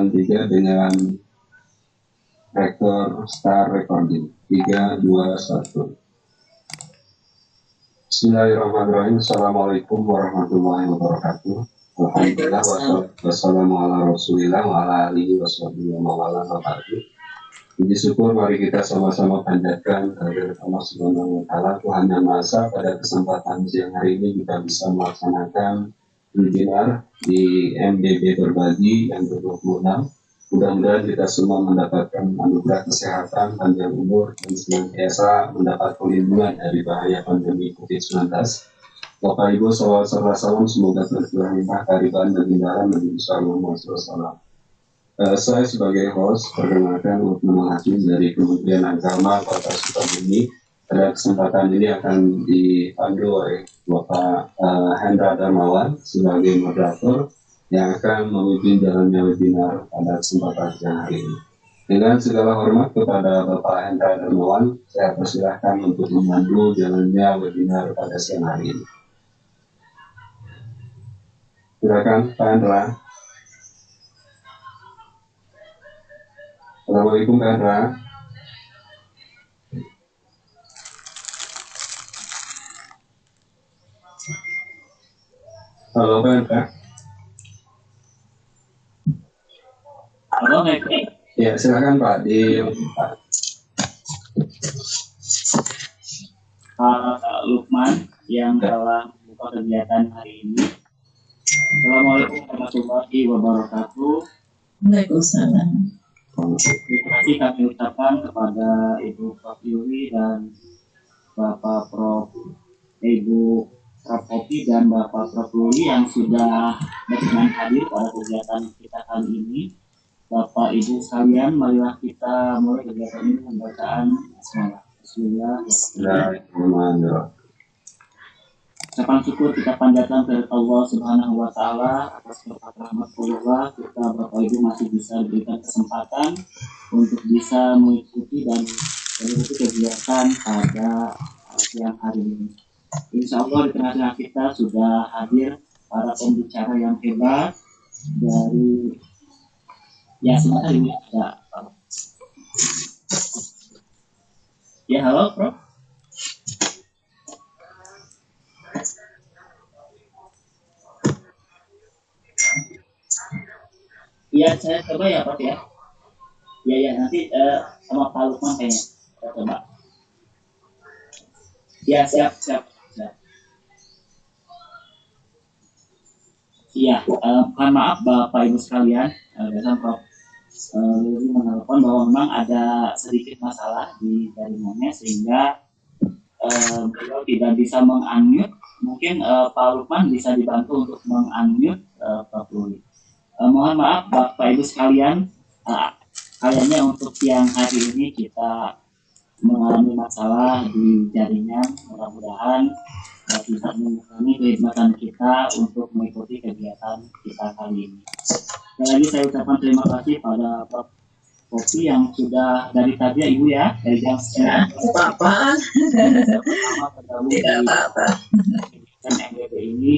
3 dengan rekor start recording. 3, 2, 1. Bismillahirrahmanirrahim. Assalamualaikum warahmatullahi wabarakatuh. Alhamdulillah wassalamu ala rasulillah wa ala alihi washabihi wa ala wabarakatuh. Puji syukur mari kita sama-sama panjatkan kehadirat Allah Subhanahu wa taala Tuhan Yang Maha Esa. Pada kesempatan siang hari ini kita bisa melaksanakan webinar di MDB Berbagi yang ke-26. Mudah-mudahan kita semua mendapatkan anugerah kesehatan, panjang umur, dan senantiasa mendapat perlindungan dari bahaya pandemi COVID-19. Bapak Ibu, salawat serta salam semoga tercurah limpah kariban dan hindaran Nabi Muhammad SAW. Saya sebagai host perkenalkan Lukman Hakim dari Kementerian Agama Kota Sukabumi. Pada kesempatan ini akan dipandu oleh Bapak Hendra Darmawan sebagai moderator yang akan memimpin jalannya webinar pada kesempatan siang hari ini. Dengan segala hormat kepada Bapak Hendra Darmawan, saya persilahkan untuk memandu jalannya webinar pada siang hari ini. Silakan Pak Hendra. Assalamualaikum Pak Hendra. Halo Pak Hendra. Halo, Ya, silakan Pak. Pak Lukman yang telah membuka kegiatan hari ini. Assalamualaikum warahmatullahi wabarakatuh. Waalaikumsalam. Terima kasih kami ucapkan kepada Ibu Prof. Yuri dan Bapak Prof. Ibu Prof. Kopi dan Bapak Prof. Yuri yang sudah berkenan hadir pada kegiatan kita kali ini. Bapak Ibu sekalian, marilah kita mulai kegiatan ini dengan bacaan Bismillahirrahmanirrahim. Ucapan syukur kita panjatkan ke Allah Subhanahu wa taala atas berkat rahmat Allah, kita Bapak Ibu masih bisa diberikan kesempatan untuk bisa mengikuti dan mengikuti kegiatan pada siang hari ini. Insya Allah di tengah-tengah kita sudah hadir para pembicara yang hebat dari sebentar ini ada. Ya, halo Prof. Iya, saya coba ya Prof ya. Ya nanti sama Pak Lukman kayaknya. Saya coba. Ya, siap. Iya, mohon maaf Bapak Ibu sekalian, dan Prof. Luri menelpon bahwa memang ada sedikit masalah di jaringannya sehingga beliau tidak bisa meng-unmute. Mungkin Pak Lukman bisa dibantu untuk meng-unmute Prof. Luri. Mohon maaf Bapak Ibu sekalian, kayaknya untuk siang hari ini kita mengalami masalah di jaringan. Mudah-mudahan bisa mengurangi kekhidmatan kita untuk mengikuti kegiatan kita kali ini. Sekali lagi saya ucapkan terima kasih pada Prof. Kopi yang sudah dari tadi ya Ibu ya, dari jam 9. Apa-apa. Tidak apa-apa. MDB ini.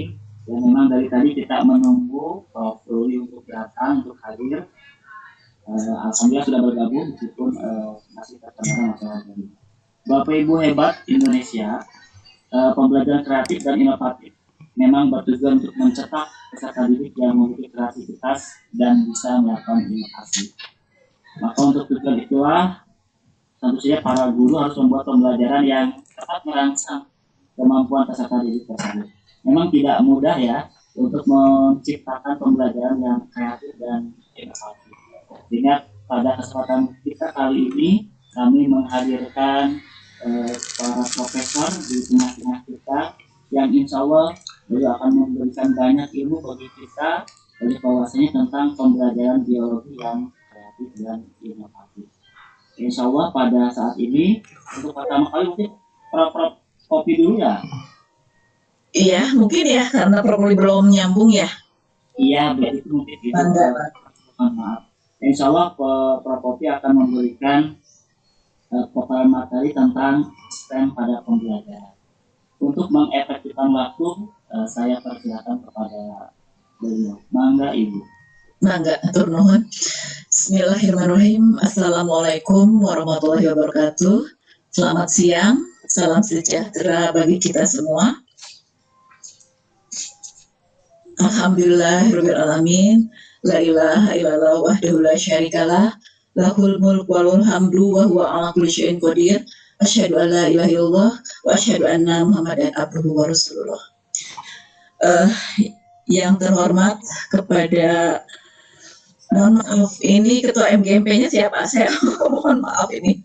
Dan memang dari tadi kita menunggu Prof. Ruli untuk datang, untuk hadir. Alhamdulillah sudah bergabung meskipun masih terkendala masalah ini. Bapak Ibu hebat Indonesia, pembelajaran kreatif dan inovatif memang bertujuan untuk mencetak peserta didik yang memiliki kreativitas dan bisa melakukan inovasi. Maka untuk tujuan itulah tentu saja para guru harus membuat pembelajaran yang tepat merangsang kemampuan peserta didik tersebut. Memang tidak mudah ya untuk menciptakan pembelajaran yang kreatif dan inovatif. Sehingga pada kesempatan kita kali ini kami menghadirkan para profesor di tengah-tengah kita yang insya Allah beliau akan memberikan banyak ilmu bagi kita dari bahwasanya tentang pembelajaran biologi yang kreatif dan inovatif. Insya Allah pada saat ini untuk pertama kali mungkin Prof. Kopi dulu ya. Iya, mungkin ya karena Prof. belum nyambung ya. Iya, begitu mungkin itu. Maaf. Insya Allah Prof. Kopi akan memberikan paparan materi tentang STEM pada pembelajaran. Untuk mengefektifkan waktu, saya persilakan kepada beliau. Mangga Ibu. Mangga, atur nuhun. Bismillahirrahmanirrahim. Assalamualaikum warahmatullahi wabarakatuh. Selamat siang, salam sejahtera bagi kita semua. Alhamdulillahirabbil alamin. La ilaha illallah wahdahu la syarikalah. Lahul mulku walul hamdu wa huwa ala kulli syai'in qadir. Asyhadu an la ilaha illallah wa asyhadu anna Muhammadan abduhu wa rasulullah. Yang terhormat kepada, mohon maaf, ini ketua MGMP-nya siapa? Saya mohon maaf ini.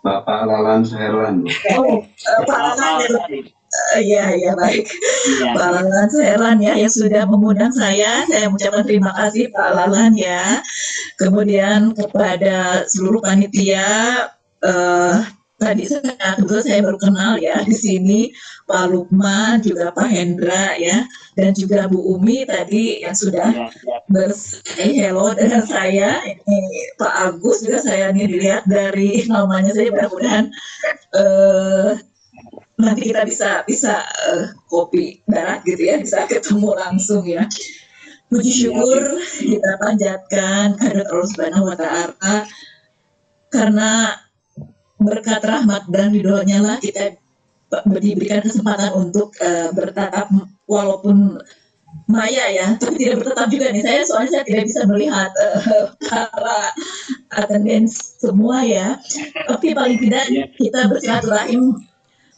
Bapak Lalan Suherlan. Oh, Pak Lalan. Ya baik. Iya. Pak Lalan Suherlan ya yang sudah mengundang saya. Saya mengucapkan terima kasih Pak Lalan ya. Kemudian kepada seluruh panitia, tadi saya baru kenal ya di sini Pak Lukman, juga Pak Hendra ya, dan juga Bu Umi tadi yang sudah hello dengan saya. Ini Pak Agus juga saya nih dilihat dari namanya saja, mudah-mudahan nanti kita bisa kopi darat gitu ya, bisa ketemu langsung ya. Puji syukur kita panjatkan kehadirat Allah Subhanahu wa Ta'ala, karena berkat rahmat dan ridhonya lah kita diberikan kesempatan untuk bertatap walaupun maya ya, tapi tidak bertatap juga nih. Soalnya saya tidak bisa melihat para attendance semua ya, tapi paling tidak kita bersilaturahim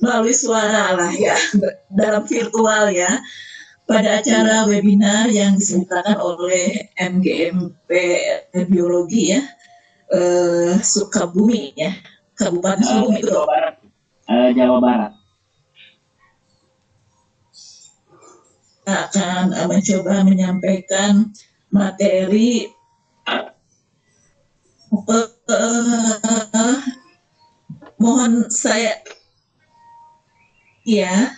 melalui suara lah ya, dalam virtual ya, pada acara webinar yang diselenggarakan oleh MGMP Biologi ya, Sukabumi ya, Kabupaten Sukabumi itu Jawa Barat. Akan mencoba menyampaikan materi mohon saya ya.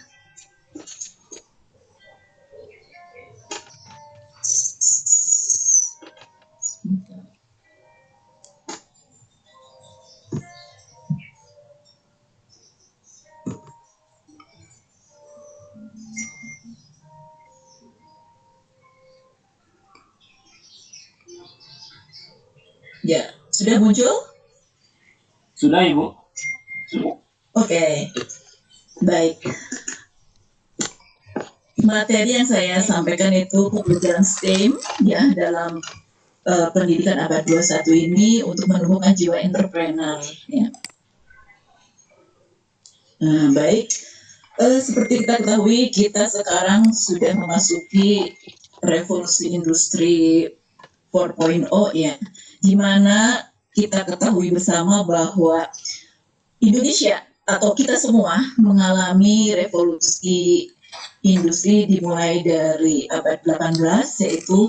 Ya, sudah muncul? Sudah, Ibu. Oke, baik. Materi yang saya sampaikan itu pembelajaran STEM ya dalam pendidikan abad 21 ini untuk menumbuhkan jiwa entrepreneur ya. Nah, baik. Seperti kita ketahui, kita sekarang sudah memasuki revolusi industri 4.0 ya, di mana kita ketahui bersama bahwa Indonesia atau kita semua mengalami revolusi industri dimulai dari abad 18, yaitu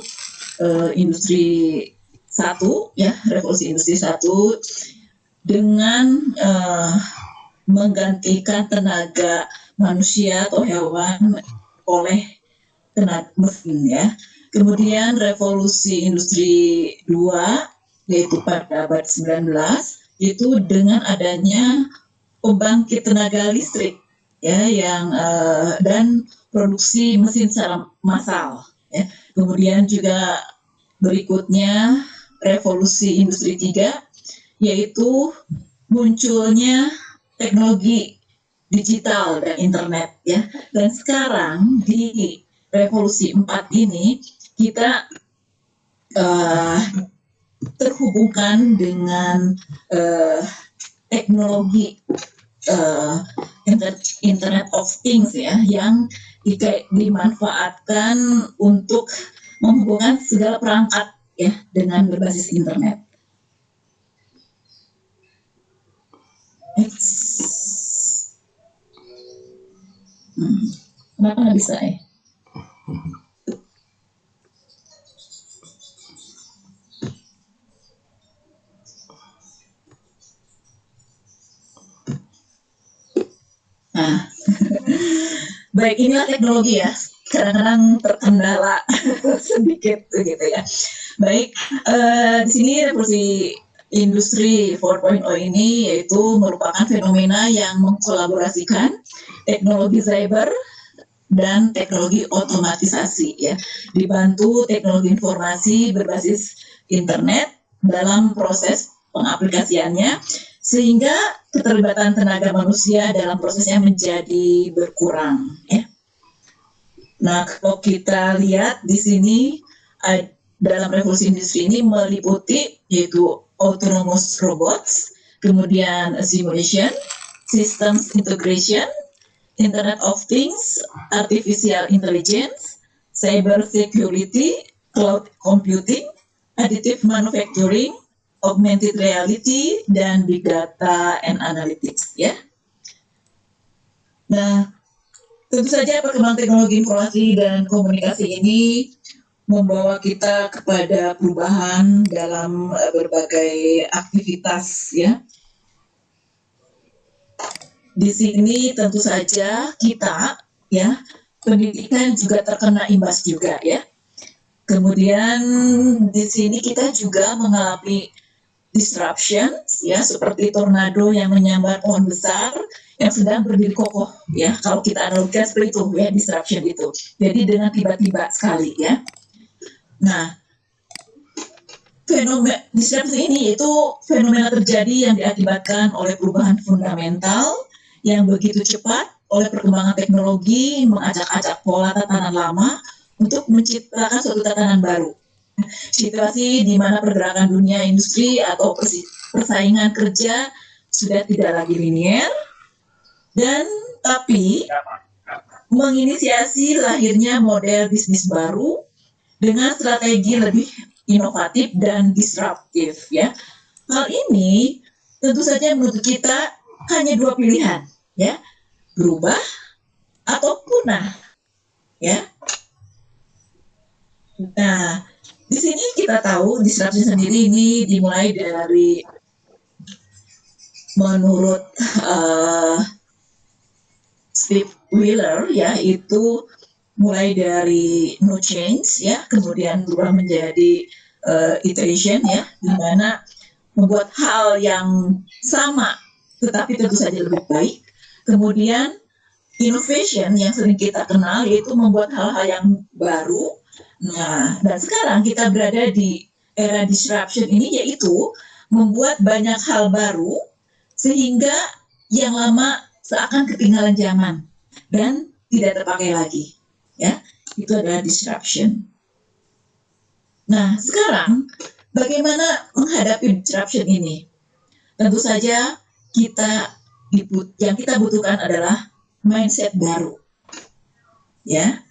industri 1 ya, revolusi industri 1 dengan menggantikan tenaga manusia atau hewan oleh tenaga mesin ya. Kemudian revolusi industri 2 yaitu pada abad 19 itu dengan adanya pembangkit tenaga listrik ya yang dan produksi mesin secara massal ya. Kemudian juga berikutnya revolusi industri 3 yaitu munculnya teknologi digital dan internet ya. Dan sekarang di revolusi 4 ini kita terhubungkan dengan teknologi Internet of Things ya, yang dimanfaatkan untuk menghubungkan segala perangkat ya dengan berbasis internet. Kenapa nggak bisa ya? Nah, baik, inilah teknologi ya. Kadang-kadang terkendala sedikit gitu ya. Baik, di sini revolusi industri 4.0 ini yaitu merupakan fenomena yang mengkolaborasikan teknologi cyber dan teknologi otomatisasi ya, dibantu teknologi informasi berbasis internet dalam proses pengaplikasiannya, sehingga keterlibatan tenaga manusia dalam prosesnya menjadi berkurang ya. Nah, kalau kita lihat di sini dalam revolusi industri ini meliputi yaitu autonomous robots, kemudian simulation, systems integration, Internet of Things, artificial intelligence, cyber security, cloud computing, additive manufacturing, augmented reality, dan big data and analytics ya. Nah, tentu saja perkembangan teknologi informasi dan komunikasi ini membawa kita kepada perubahan dalam berbagai aktivitas ya. Di sini tentu saja kita ya, pendidikan juga terkena imbas juga ya. Kemudian di sini kita juga mengalami disruption ya, seperti tornado yang menyambar pohon besar yang sedang berdiri kokoh ya. Kalau kita analogikan seperti itu ya, disruption itu. Jadi dengan tiba-tiba sekali ya. Nah, fenomena disruption ini itu fenomena terjadi yang diakibatkan oleh perubahan fundamental yang begitu cepat oleh perkembangan teknologi mengacak-acak pola tatanan lama untuk menciptakan suatu tatanan baru. Situasi di mana pergerakan dunia industri atau persaingan kerja sudah tidak lagi linier, dan tapi menginisiasi lahirnya model bisnis baru dengan strategi lebih inovatif dan disruptif ya. Hal ini tentu saja menurut kita hanya dua pilihan ya, berubah atau punah ya. Nah, di sini kita tahu disrupsi sendiri ini dimulai dari menurut Steve Wheeler ya, itu mulai dari no change ya, kemudian berubah menjadi iteration ya, di mana membuat hal yang sama tetapi tentu saja lebih baik. Kemudian innovation yang sering kita kenal yaitu membuat hal-hal yang baru. Nah, dan sekarang kita berada di era disruption ini, yaitu membuat banyak hal baru sehingga yang lama seakan ketinggalan zaman dan tidak terpakai lagi ya. Itu adalah disruption. Nah, sekarang bagaimana menghadapi disruption ini? Tentu saja yang kita butuhkan adalah mindset baru ya,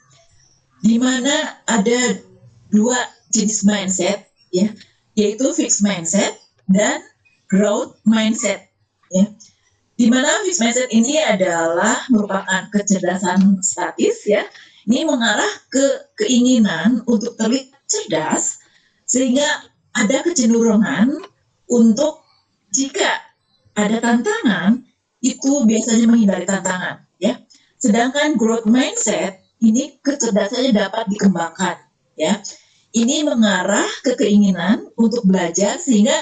di mana ada dua jenis mindset ya, yaitu fixed mindset dan growth mindset ya. Di mana fixed mindset ini adalah merupakan kecerdasan statis ya, ini mengarah ke keinginan untuk terlihat cerdas, sehingga ada kecenderungan untuk jika ada tantangan itu biasanya menghindari tantangan ya. Sedangkan growth mindset ini kecerdasannya dapat dikembangkan ya. Ini mengarah ke keinginan untuk belajar, sehingga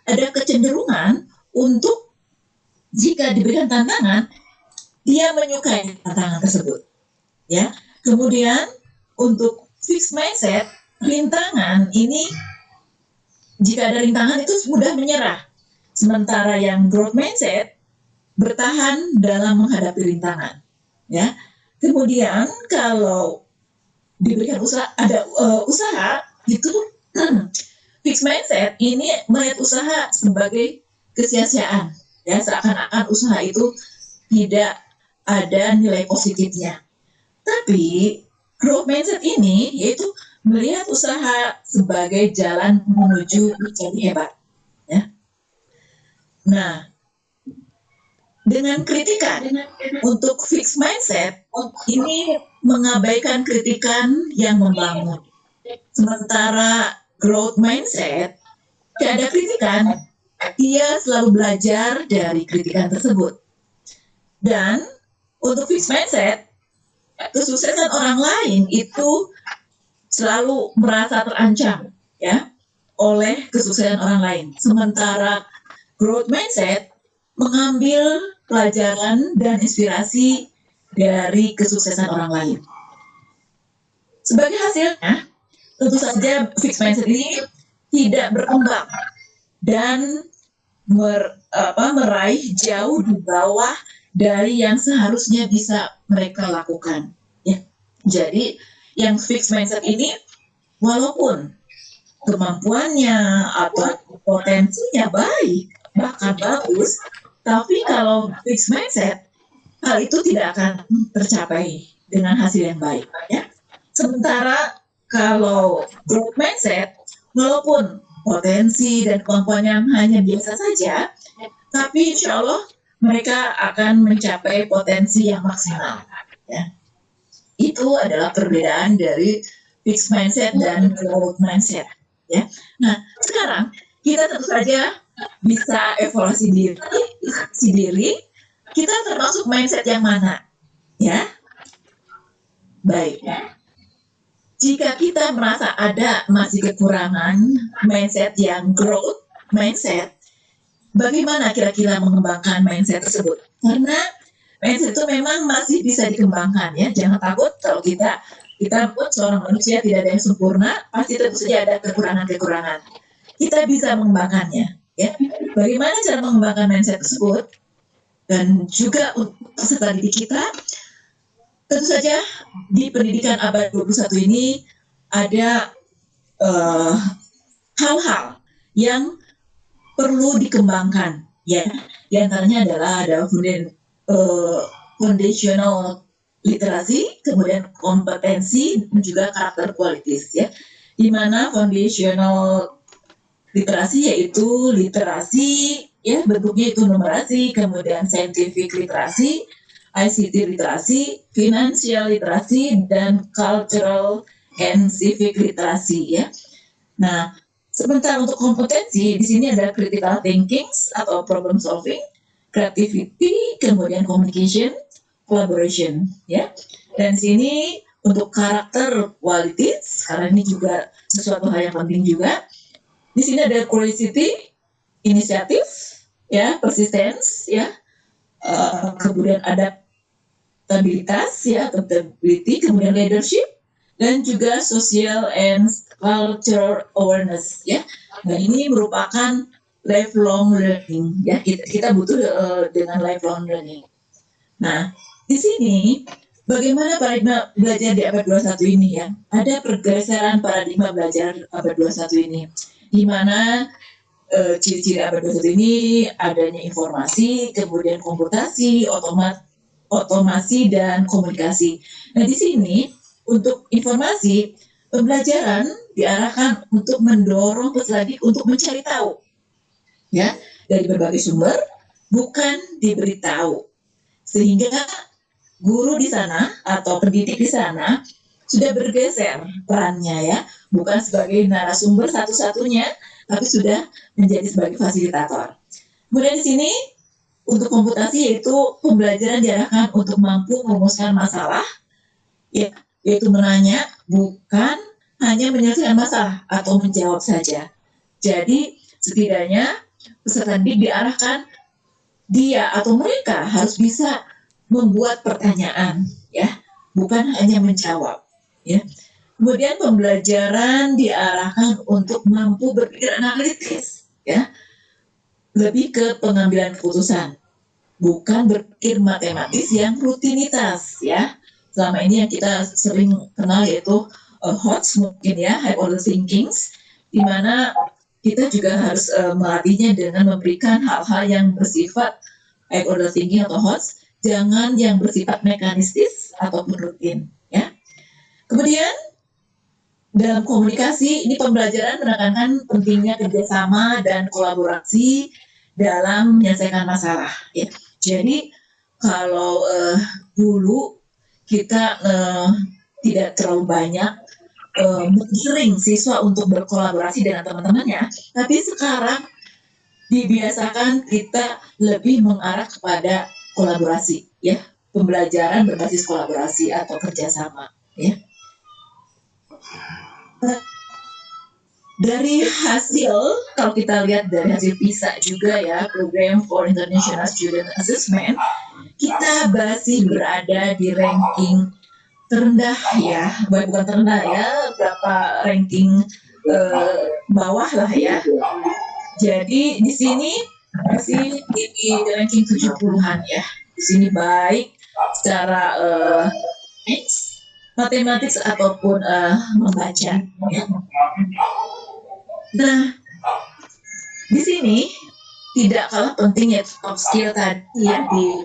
ada kecenderungan untuk jika diberikan tantangan dia menyukai tantangan tersebut ya. Kemudian untuk fixed mindset, rintangan ini, jika ada rintangan itu mudah menyerah. Sementara yang growth mindset bertahan dalam menghadapi rintangan ya. Kemudian kalau diberikan usaha itu fixed mindset ini melihat usaha sebagai kesia-siaan ya, seakan-akan usaha itu tidak ada nilai positifnya. Tapi growth mindset ini yaitu melihat usaha sebagai jalan menuju menjadi hebat ya. Nah, dengan kritikan untuk fixed mindset ini mengabaikan kritikan yang membangun. Sementara growth mindset tidak ada kritikan, dia selalu belajar dari kritikan tersebut. Dan untuk fixed mindset, kesuksesan orang lain itu selalu merasa terancam ya oleh kesuksesan orang lain. Sementara growth mindset mengambil pelajaran dan inspirasi dari kesuksesan orang lain. Sebagai hasilnya, tentu saja fixed mindset ini tidak berkembang dan meraih jauh di bawah dari yang seharusnya bisa mereka lakukan. Ya. Jadi yang fixed mindset ini walaupun kemampuannya atau potensinya baik, bahkan bagus, tapi kalau fixed mindset, hal itu tidak akan tercapai dengan hasil yang baik. Ya. Sementara kalau growth mindset, walaupun potensi dan kemampuannya hanya biasa saja, tapi insya Allah mereka akan mencapai potensi yang maksimal. Ya. Itu adalah perbedaan dari fixed mindset dan growth mindset. Ya. Nah, sekarang kita tentu saja bisa evaluasi diri, kita termasuk mindset yang mana? Ya, baik. Jika kita merasa ada masih kekurangan mindset yang growth mindset, bagaimana kira-kira mengembangkan mindset tersebut? Karena mindset itu memang masih bisa dikembangkan ya. Jangan takut kalau kita pun seorang manusia tidak ada yang sempurna, pasti tentu saja ada kekurangan-kekurangan. Kita bisa mengembangkannya ya. Bagaimana cara mengembangkan mindset tersebut? Dan juga untuk peserta didik kita, tentu saja di pendidikan abad 21 ini ada hal-hal yang perlu dikembangkan ya. Di antaranya adalah ada foundational literasi, kemudian kompetensi dan juga karakter kualitas ya. Di mana foundational literasi yaitu literasi ya, bentuknya itu numerasi, kemudian scientific literasi, ICT literasi, financial literasi, dan cultural and civic literasi ya. Nah, sebentar untuk kompetensi di sini ada critical thinking atau problem solving, creativity, kemudian communication, collaboration ya. Dan sini untuk karakter qualities, karena ini juga sesuatu hal yang penting juga. Di sini ada curiosity, inisiatif, ya, persistence, ya, kemudian adaptabilitas, ya, adaptability, kemudian leadership, dan juga social and cultural awareness, ya. Nah, ini merupakan lifelong learning, ya. Kita butuh dengan lifelong learning. Nah, di sini bagaimana paradigma belajar di abad 21 ini ya? Ada pergeseran paradigma belajar abad 21 ini, di mana ciri-ciri abad 21 ini adanya informasi, kemudian komputasi, otomasi, dan komunikasi. Nah, di sini untuk informasi, pembelajaran diarahkan untuk mendorong peserta didik untuk mencari tahu, ya, dari berbagai sumber, bukan diberitahu. Sehingga guru di sana atau pendidik di sana sudah bergeser perannya ya, bukan sebagai narasumber satu-satunya, tapi sudah menjadi sebagai fasilitator. Kemudian di sini untuk komputasi yaitu pembelajaran diarahkan untuk mampu merumuskan masalah, ya, yaitu menanya, bukan hanya menyelesaikan masalah atau menjawab saja. Jadi setidaknya peserta didik diarahkan dia atau mereka harus bisa membuat pertanyaan, ya, bukan hanya menjawab, ya. Kemudian pembelajaran diarahkan untuk mampu berpikir analitis, ya, lebih ke pengambilan keputusan, bukan berpikir matematis yang rutinitas, ya. Selama ini yang kita sering kenal yaitu HOTS mungkin ya, high order thinking, di mana kita juga harus melatihnya dengan memberikan hal-hal yang bersifat high order thinking atau HOTS, jangan yang bersifat mekanistis ataupun rutin, ya. Kemudian dalam komunikasi ini pembelajaran menekankan pentingnya kerjasama dan kolaborasi dalam menyelesaikan masalah, ya. Jadi kalau dulu kita tidak terlalu banyak sering siswa untuk berkolaborasi dengan teman-temannya, tapi sekarang dibiasakan kita lebih mengarah kepada kolaborasi, ya, pembelajaran berbasis kolaborasi atau kerjasama, ya. Dari hasil, kalau kita lihat dari hasil PISA juga ya, Program for International Student Assessment, kita masih berada di ranking terendah ya, bukan terendah ya, berapa ranking bawah lah ya. Jadi di sini masih di ranking 70-an ya. Di sini baik secara matematik ataupun membaca. Ya. Nah, di sini tidak kalah pentingnya soft skill tadi ya di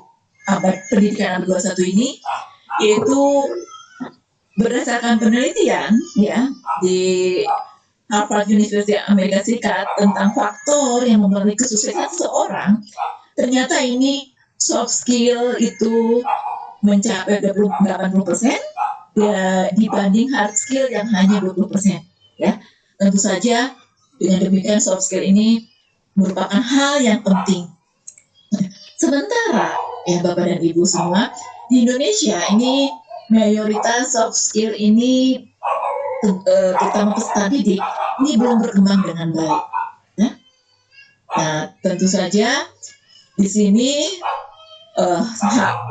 abad pendidikan abad 21 ini, yaitu berdasarkan penelitian ya di Harvard University Amerika Serikat tentang faktor yang mempengaruhi kesuksesan seseorang, ternyata ini soft skill itu mencapai 80% ya, dibanding hard skill yang hanya 20% ya. Tentu saja dengan demikian soft skill ini merupakan hal yang penting. Sementara ya Bapak dan Ibu semua, di Indonesia ini mayoritas soft skill ini terutama peserta didik ini belum berkembang dengan baik. Ya? Nah, tentu saja di sini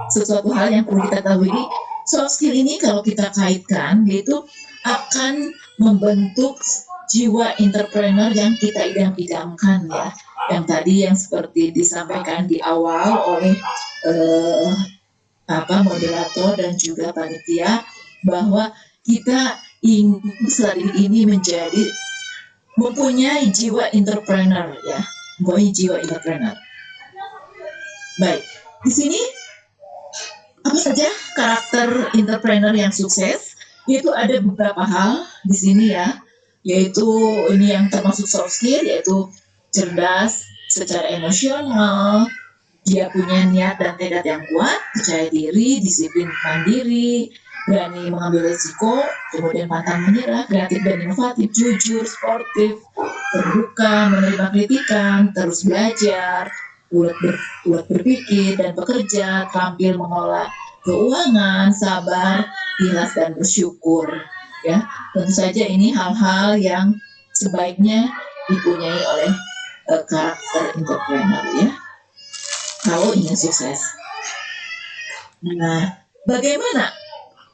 sesuatu hal yang perlu kita tahu ini, soft skill ini kalau kita kaitkan, yaitu akan membentuk jiwa entrepreneur yang kita idam-idamkan ya. Yang tadi yang seperti disampaikan di awal oleh moderator dan juga panitia, bahwa kita ingin peserta ini menjadi mempunyai jiwa entrepreneur ya, mempunyai jiwa entrepreneur. Baik, di sini apa saja karakter entrepreneur yang sukses? Yaitu ada beberapa hal di sini ya, yaitu ini yang termasuk soft skill, yaitu cerdas secara emosional, dia punya niat dan tekad yang kuat, percaya diri, disiplin mandiri, berani mengambil risiko, kemudian pantang menyerah, kreatif dan inovatif, jujur, sportif, terbuka, menerima kritikan, terus belajar, ulet berpikir dan bekerja, terampil mengolah keuangan, sabar, ikhlas dan bersyukur. Ya, tentu saja ini hal-hal yang sebaiknya dipunyai oleh karakter entrepreneur ya, kalau ingin sukses. Nah, bagaimana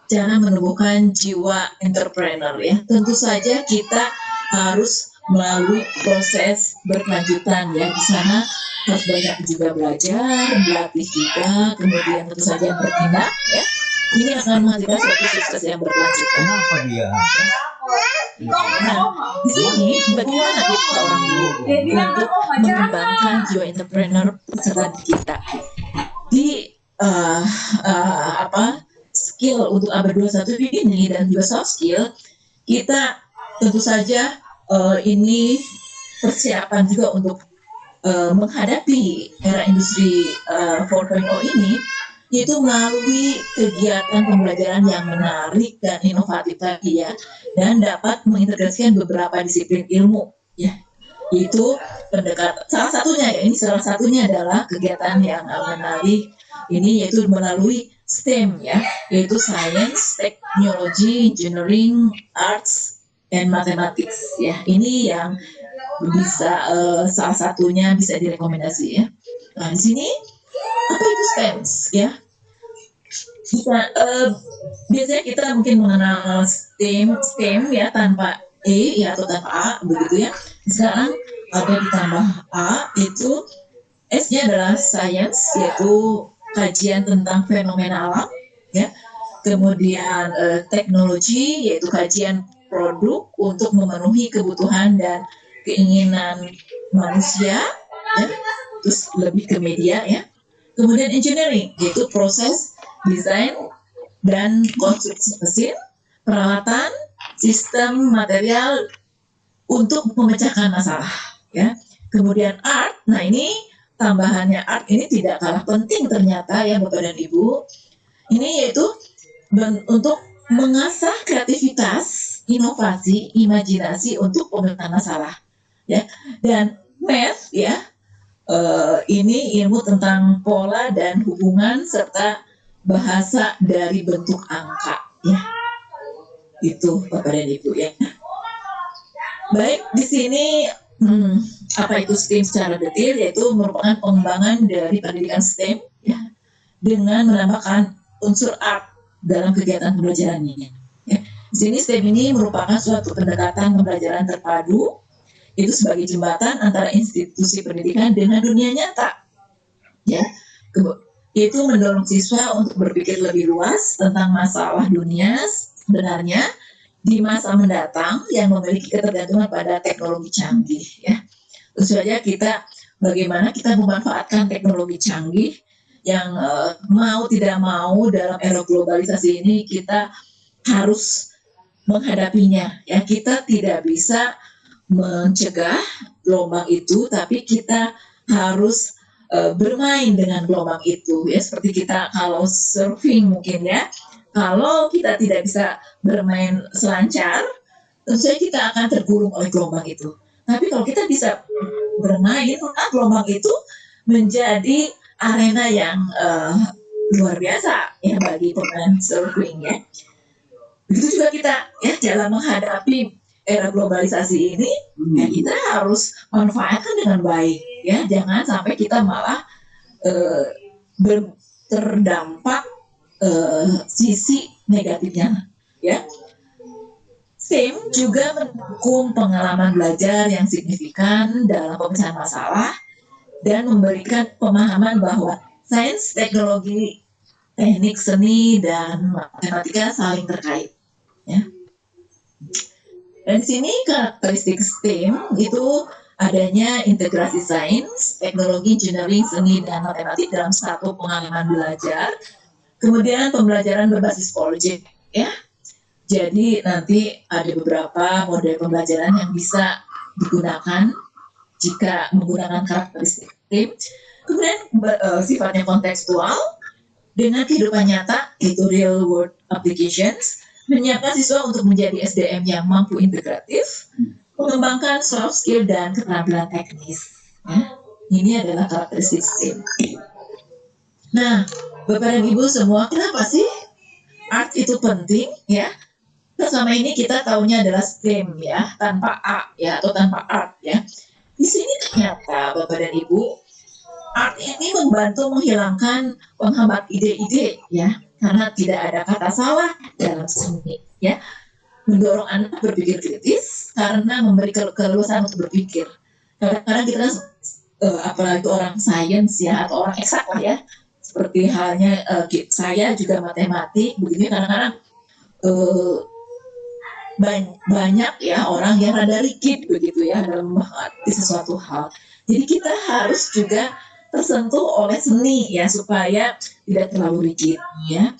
cara menumbuhkan jiwa entrepreneur ya? Tentu saja kita harus melalui proses berkelanjutan ya. Di sana harus banyak juga belajar, berlatih juga, kemudian tentu saja bertindak ya. Ini akan menghasilkan suatu sukses yang berkelanjutan. Kenapa dia? Nah, di sini bagaimana kita orang dulu untuk mengembangkan jiwa entrepreneur peserta kita di skill untuk abad 21 ini dan juga soft skill, kita tentu saja ini persiapan juga untuk menghadapi era industri 4.0 ini, yaitu melalui kegiatan pembelajaran yang menarik dan inovatif tadi ya, dan dapat mengintegrasikan beberapa disiplin ilmu ya, yaitu salah satunya adalah kegiatan yang menarik ini, yaitu melalui STEM ya, yaitu Science, Technology, Engineering, Arts, and Mathematics ya. Ini yang bisa salah satunya bisa direkomendasi ya. Nah, di sini apa itu STEM ya? Biasanya kita mungkin mengenal STEM ya tanpa E ya atau tanpa A begitu ya. Sekarang ada ditambah A, itu S-nya adalah Science, yaitu kajian tentang fenomena alam ya. Kemudian teknologi, yaitu kajian produk untuk memenuhi kebutuhan dan keinginan manusia ya. Terus lebih ke media ya. Kemudian engineering, yaitu proses desain dan konstruksi mesin, peralatan, sistem, material untuk memecahkan masalah ya. Kemudian art, nah ini tambahannya art ini tidak kalah penting ternyata ya Bapak dan Ibu. Ini yaitu untuk mengasah kreativitas, inovasi, imajinasi untuk pemecahan masalah ya. Dan math ya, ini ilmu tentang pola dan hubungan serta bahasa dari bentuk angka ya. Itu Bapak dan Ibu ya. Baik, di sini apa itu STEM secara detail, yaitu merupakan pengembangan dari pendidikan STEM ya, dengan menambahkan unsur art dalam kegiatan pembelajarannya. Ya. Di sini STEM ini merupakan suatu pendekatan pembelajaran terpadu, itu sebagai jembatan antara institusi pendidikan dengan dunia nyata. Ya, itu mendorong siswa untuk berpikir lebih luas tentang masalah dunia sebenarnya di masa mendatang yang memiliki ketergantungan pada teknologi canggih. Ya, tentu saja kita bagaimana kita memanfaatkan teknologi canggih yang mau tidak mau dalam era globalisasi ini kita harus menghadapinya. Ya, kita tidak bisa mencegah gelombang itu, tapi kita harus bermain dengan gelombang itu. Ya, seperti kita kalau surfing mungkin ya, kalau kita tidak bisa bermain selancar, tentu saja kita akan tergulung oleh gelombang itu. Tapi kalau kita bisa bermain, gelombang itu menjadi arena yang luar biasa ya bagi pemain surfing ya. Begitu juga kita ya dalam menghadapi era globalisasi ini, ya kita harus manfaatkan dengan baik ya. Jangan sampai kita malah terdampak sisi negatifnya ya. STEM juga mendukung pengalaman belajar yang signifikan dalam pemecahan masalah dan memberikan pemahaman bahwa sains, teknologi, teknik, seni, dan matematika saling terkait. Ya. Dan di sini karakteristik STEM itu adanya integrasi sains, teknologi, engineering, seni, dan matematik dalam satu pengalaman belajar. Kemudian pembelajaran berbasis project, ya. Jadi nanti ada beberapa model pembelajaran yang bisa digunakan jika menggunakan karakteristik STEM. Kemudian sifatnya kontekstual dengan kehidupan nyata, yaitu real world applications, menyiapkan siswa untuk menjadi SDM yang mampu integratif, mengembangkan soft skill dan keterampilan teknis. Ya. Ini adalah karakteristik STEM. Nah, Bapak dan Ibu semua, kenapa sih art itu penting? Ya, selama ini kita tahunya adalah STEM ya, tanpa A ya atau tanpa art ya. Di sini ternyata Bapak dan Ibu, art ini membantu menghilangkan penghambat ide-ide ya, karena tidak ada kata salah dalam seni ya. Mendorong anak berpikir kritis karena memberi keleluasan untuk berpikir. Kadang-kadang kita apalagi orang sains ya atau orang eksak lah ya, seperti halnya saya juga matematik begini, kadang-kadang banyak ya orang yang rada rigid begitu ya dalam menghadapi sesuatu hal. Jadi kita harus juga tersentuh oleh seni ya supaya tidak terlalu rigid ya.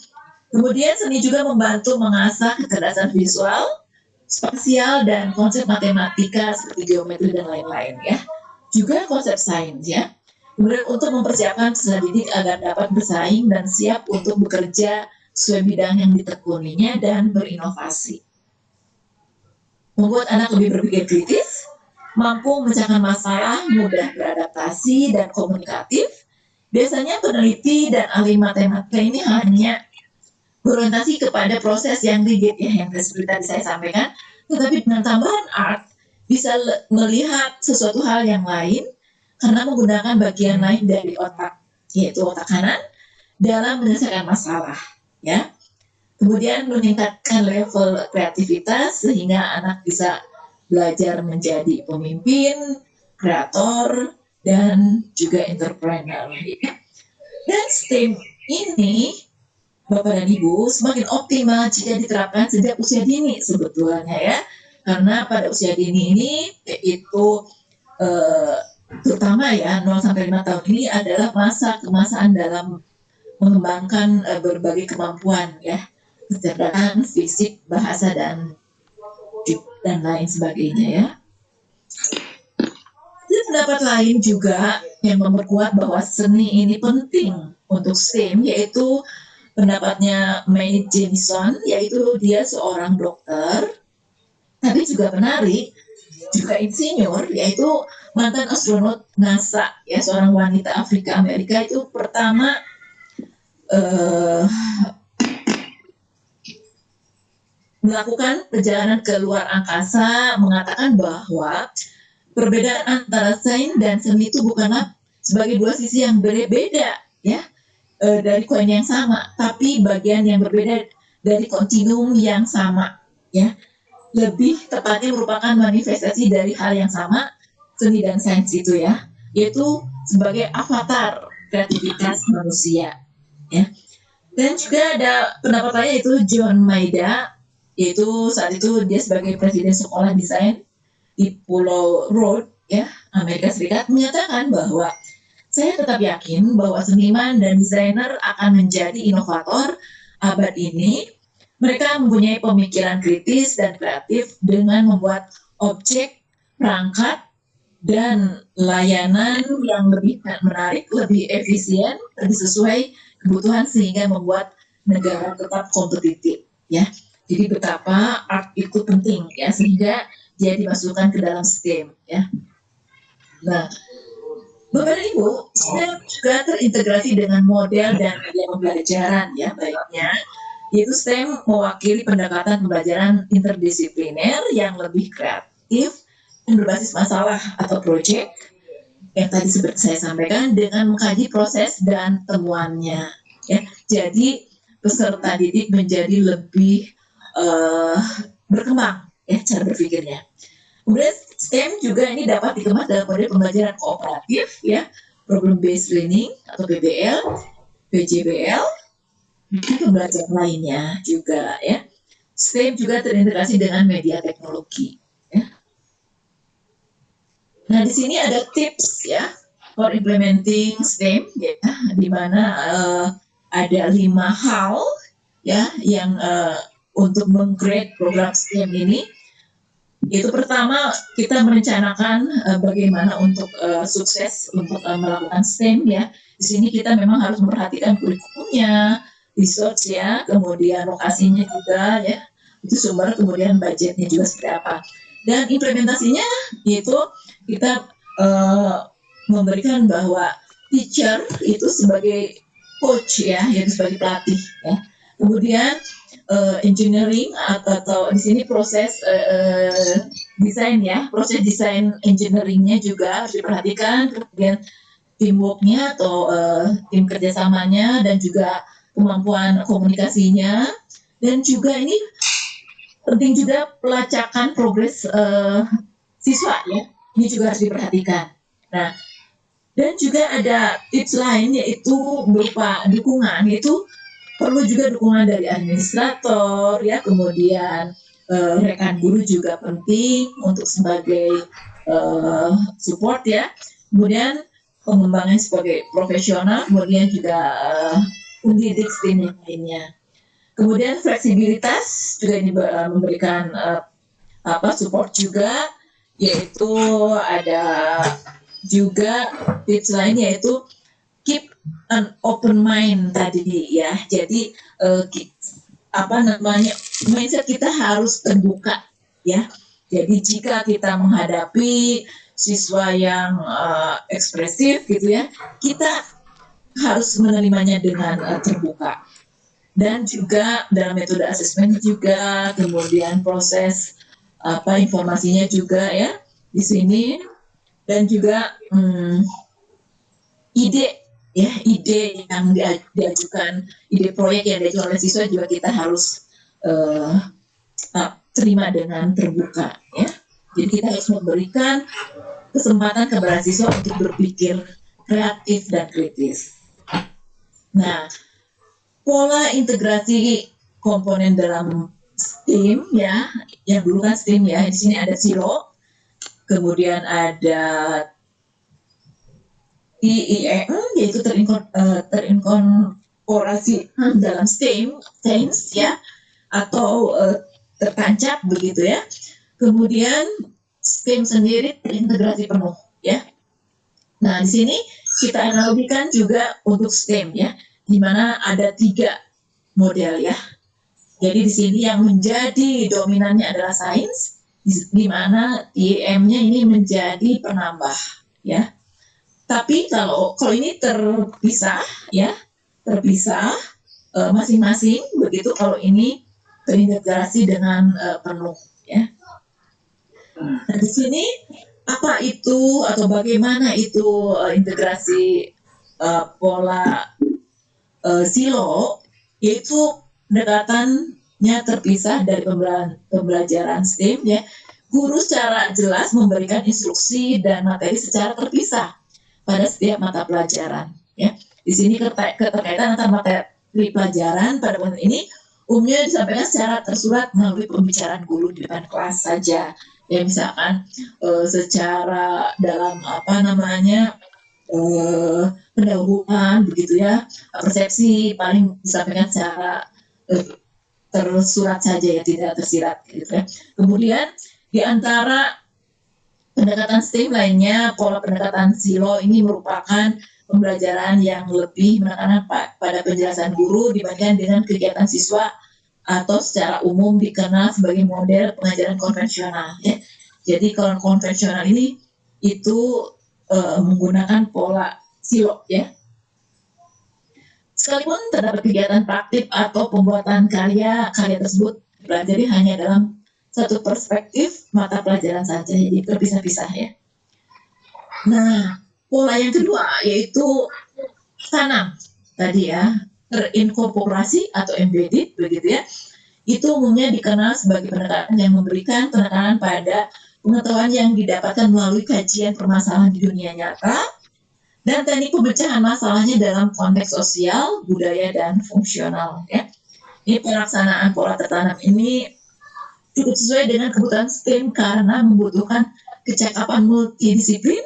Kemudian seni juga membantu mengasah kecerdasan visual, spasial, dan konsep matematika seperti geometri dan lain-lain ya. Juga konsep sains ya. Kemudian untuk mempersiapkan peserta didik agar dapat bersaing dan siap untuk bekerja sesuai bidang yang ditekuninya dan berinovasi. Membuat anak lebih berpikir kritis, mampu memecahkan masalah, mudah beradaptasi dan komunikatif. Biasanya peneliti dan ahli matematika ini hanya berorientasi kepada proses yang rigid ya, yang seperti tadi saya sampaikan. Tetapi dengan tambahan art, bisa melihat sesuatu hal yang lain karena menggunakan bagian lain dari otak, yaitu otak kanan, dalam menyelesaikan masalah. Ya. Kemudian meningkatkan level kreativitas sehingga anak bisa belajar menjadi pemimpin, kreator, dan juga entrepreneur. Dan STEM ini, Bapak dan Ibu, semakin optimal jika diterapkan sejak usia dini sebetulnya ya. Karena pada usia dini ini itu terutama ya 0 sampai 5 tahun ini adalah masa kemasan dalam mengembangkan berbagai kemampuan ya. Kecerdasan, fisik, bahasa, dan lain sebagainya ya. Ada pendapat lain juga yang memperkuat bahwa seni ini penting untuk STEM, yaitu pendapatnya Mae Jemison, yaitu dia seorang dokter, tapi juga penari, juga insinyur, yaitu mantan astronot NASA, ya seorang wanita Afrika Amerika itu pertama melakukan perjalanan ke luar angkasa mengatakan bahwa perbedaan antara sains dan seni itu bukanlah sebagai dua sisi yang berbeda ya dari koin yang sama, tapi bagian yang berbeda dari kontinum yang sama ya. Lebih tepatnya merupakan manifestasi dari hal yang sama, seni dan sains itu ya, yaitu sebagai avatar kreativitas manusia ya. Dan juga ada pendapat lain yaitu John Maida, yaitu saat itu dia sebagai presiden sekolah desain di Pulau Rhode ya, Amerika Serikat, menyatakan bahwa saya tetap yakin bahwa seniman dan desainer akan menjadi inovator abad ini. Mereka mempunyai pemikiran kritis dan kreatif dengan membuat objek, perangkat, dan layanan yang lebih menarik, lebih efisien, lebih sesuai kebutuhan sehingga membuat negara tetap kompetitif ya. Jadi betapa art itu penting ya, sehingga dia dimasukkan ke dalam STEM ya. Nah, Bapak Ibu, STEM juga terintegrasi dengan model dan media pembelajaran ya, baiknya yaitu STEM mewakili pendekatan pembelajaran interdisipliner yang lebih kreatif dan berbasis masalah atau proyek yang tadi seperti saya sampaikan dengan mengkaji proses dan temuannya ya. Jadi peserta didik menjadi lebih berkembang ya cara berpikirnya. Kemudian STEM juga ini dapat dikemas dalam model pembelajaran kooperatif ya, problem based learning atau PBL, PJBL, pembelajaran lainnya juga ya. STEM juga terintegrasi dengan media teknologi ya. Nah, di sini ada tips ya for implementing STEM ya, di mana ada 5 hal ya yang untuk meng-create program STEM ini. Itu pertama, kita merencanakan bagaimana untuk sukses untuk melakukan STEM ya. Di sini kita memang harus memperhatikan kurikulumnya, research ya, kemudian lokasinya juga ya, itu sumber, kemudian budgetnya juga seperti apa. Dan implementasinya yaitu kita memberikan bahwa teacher itu sebagai coach ya, yaitu sebagai pelatih ya. Kemudian engineering atau di sini proses desain ya, proses desain engineeringnya juga harus diperhatikan, kemudian teamworknya atau tim kerjasamanya dan juga kemampuan komunikasinya, dan juga ini penting juga pelacakan progres siswa ya, ini juga harus diperhatikan. Nah, dan juga ada tips lain yaitu berupa dukungan, yaitu perlu juga dukungan dari administrator ya, kemudian rekan guru juga penting untuk sebagai support ya, kemudian pengembangan sebagai profesional, kemudian juga pendidik STEM yang lainnya. Kemudian fleksibilitas juga ini memberikan support juga, yaitu ada juga tips lain yaitu keep an open mind tadi ya. Jadi mindset kita harus terbuka ya. Jadi jika kita menghadapi siswa yang ekspresif gitu ya, kita harus menerimanya dengan terbuka. Dan juga dalam metode asesmen juga, kemudian proses informasinya juga ya di sini, dan juga ide yang diajukan, ide proyek yang diajukan oleh siswa juga kita harus terima dengan terbuka ya. Jadi kita harus memberikan kesempatan kepada siswa untuk berpikir kreatif dan kritis. Nah, pola integrasi komponen dalam STEM ya, yang dulu kan STEM ya, di sini ada silo, kemudian ada IEM yaitu terinkorporasi dalam STEM, sains ya, atau tertancap begitu ya. Kemudian STEM sendiri terintegrasi penuh ya. Nah, di sini kita analogikan juga untuk STEM ya, di mana ada 3 model ya. Jadi di sini yang menjadi dominannya adalah sains, di mana IEM-nya ini menjadi penambah ya. Tapi kalau ini terpisah ya, masing-masing begitu. Kalau ini terintegrasi dengan penuh ya. Nah, di sini apa itu atau bagaimana itu integrasi pola silo, yaitu pendekatannya terpisah dari pembelajaran STEM ya. Guru secara jelas memberikan instruksi dan materi secara terpisah pada setiap mata pelajaran ya. Di sini keterkaitan antara materi pelajaran pada poin ini umumnya disampaikan secara tersurat melalui pembicaraan guru di depan kelas saja. Ya misalkan secara dalam pendahuluan begitu ya, persepsi paling disampaikan secara tersurat saja ya, tidak tersirat gitu ya. Kemudian di antara pendekatan STEM lainnya, pola pendekatan silo ini merupakan pembelajaran yang lebih menekankan pada penjelasan guru dibandingkan dengan kegiatan siswa atau secara umum dikenal sebagai model pengajaran konvensional ya. Jadi kalau konvensional ini itu menggunakan pola silo ya. Sekalipun terdapat kegiatan praktik atau pembuatan karya tersebut dipelajari hanya dalam satu perspektif mata pelajaran saja, jadi terpisah-pisah ya. Nah, pola yang kedua yaitu tanam tadi ya, terinkorporasi atau embedded begitu ya. Itu umumnya dikenal sebagai pendekatan yang memberikan penekanan pada pengetahuan yang didapatkan melalui kajian permasalahan di dunia nyata dan teknik pemecahan masalahnya dalam konteks sosial, budaya, dan fungsional ya. Ini pelaksanaan pola tertanam ini cukup sesuai dengan kebutuhan STEM karena membutuhkan kecakapan multidisiplin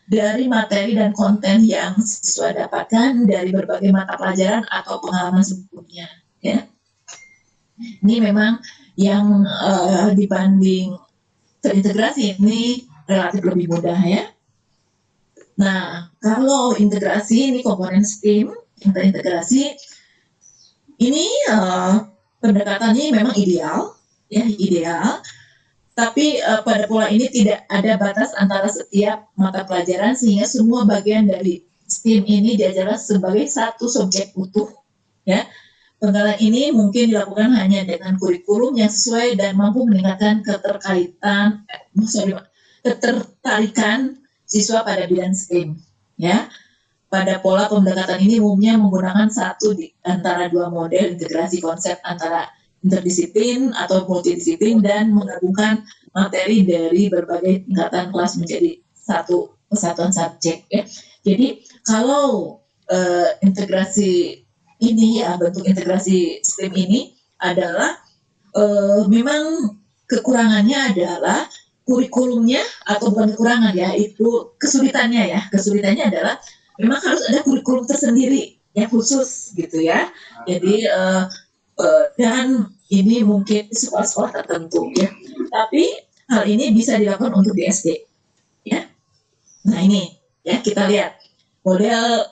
dari materi dan konten yang siswa dapatkan dari berbagai mata pelajaran atau pengalaman sebelumnya ya. Ini memang yang dibanding terintegrasi ini relatif lebih mudah ya. Nah, kalau integrasi ini komponen STEM yang terintegrasi ini pendekatannya memang ideal ya, ideal. Tapi pada pola ini tidak ada batas antara setiap mata pelajaran sehingga semua bagian dari STEM ini diajarkan sebagai satu subjek utuh ya. Penggalan ini mungkin dilakukan hanya dengan kurikulum yang sesuai dan mampu meningkatkan ketertarikan siswa pada bidang STEM ya. Pada pola pendekatan ini umumnya menggunakan satu di antara dua model integrasi konsep antara interdisiplin atau multidisiplin dan menggabungkan materi dari berbagai tingkatan kelas menjadi satu kesatuan subjek ya. Jadi kalau integrasi ini ya, bentuk integrasi STEM ini adalah memang kekurangannya adalah kurikulumnya, atau bukan kekurangan ya, itu kesulitannya adalah memang harus ada kurikulum tersendiri yang khusus gitu ya. Jadi dan ini mungkin sekolah-sekolah tertentu ya. Tapi hal ini bisa dilakukan untuk di SD ya. Nah ini ya, kita lihat model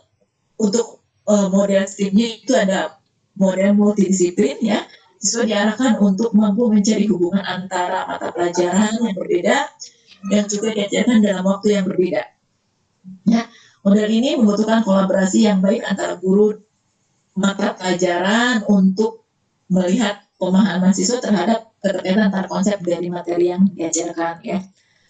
untuk model STEM-nya itu ada model multidisiplin ya. Siswa diarahkan untuk mampu mencari hubungan antara mata pelajaran yang berbeda yang juga diajarkan dalam waktu yang berbeda. Ya, model ini membutuhkan kolaborasi yang baik antara guru mata pelajaran untuk melihat pemahaman siswa terhadap keterkaitan antar konsep dari materi yang diajarkan ya.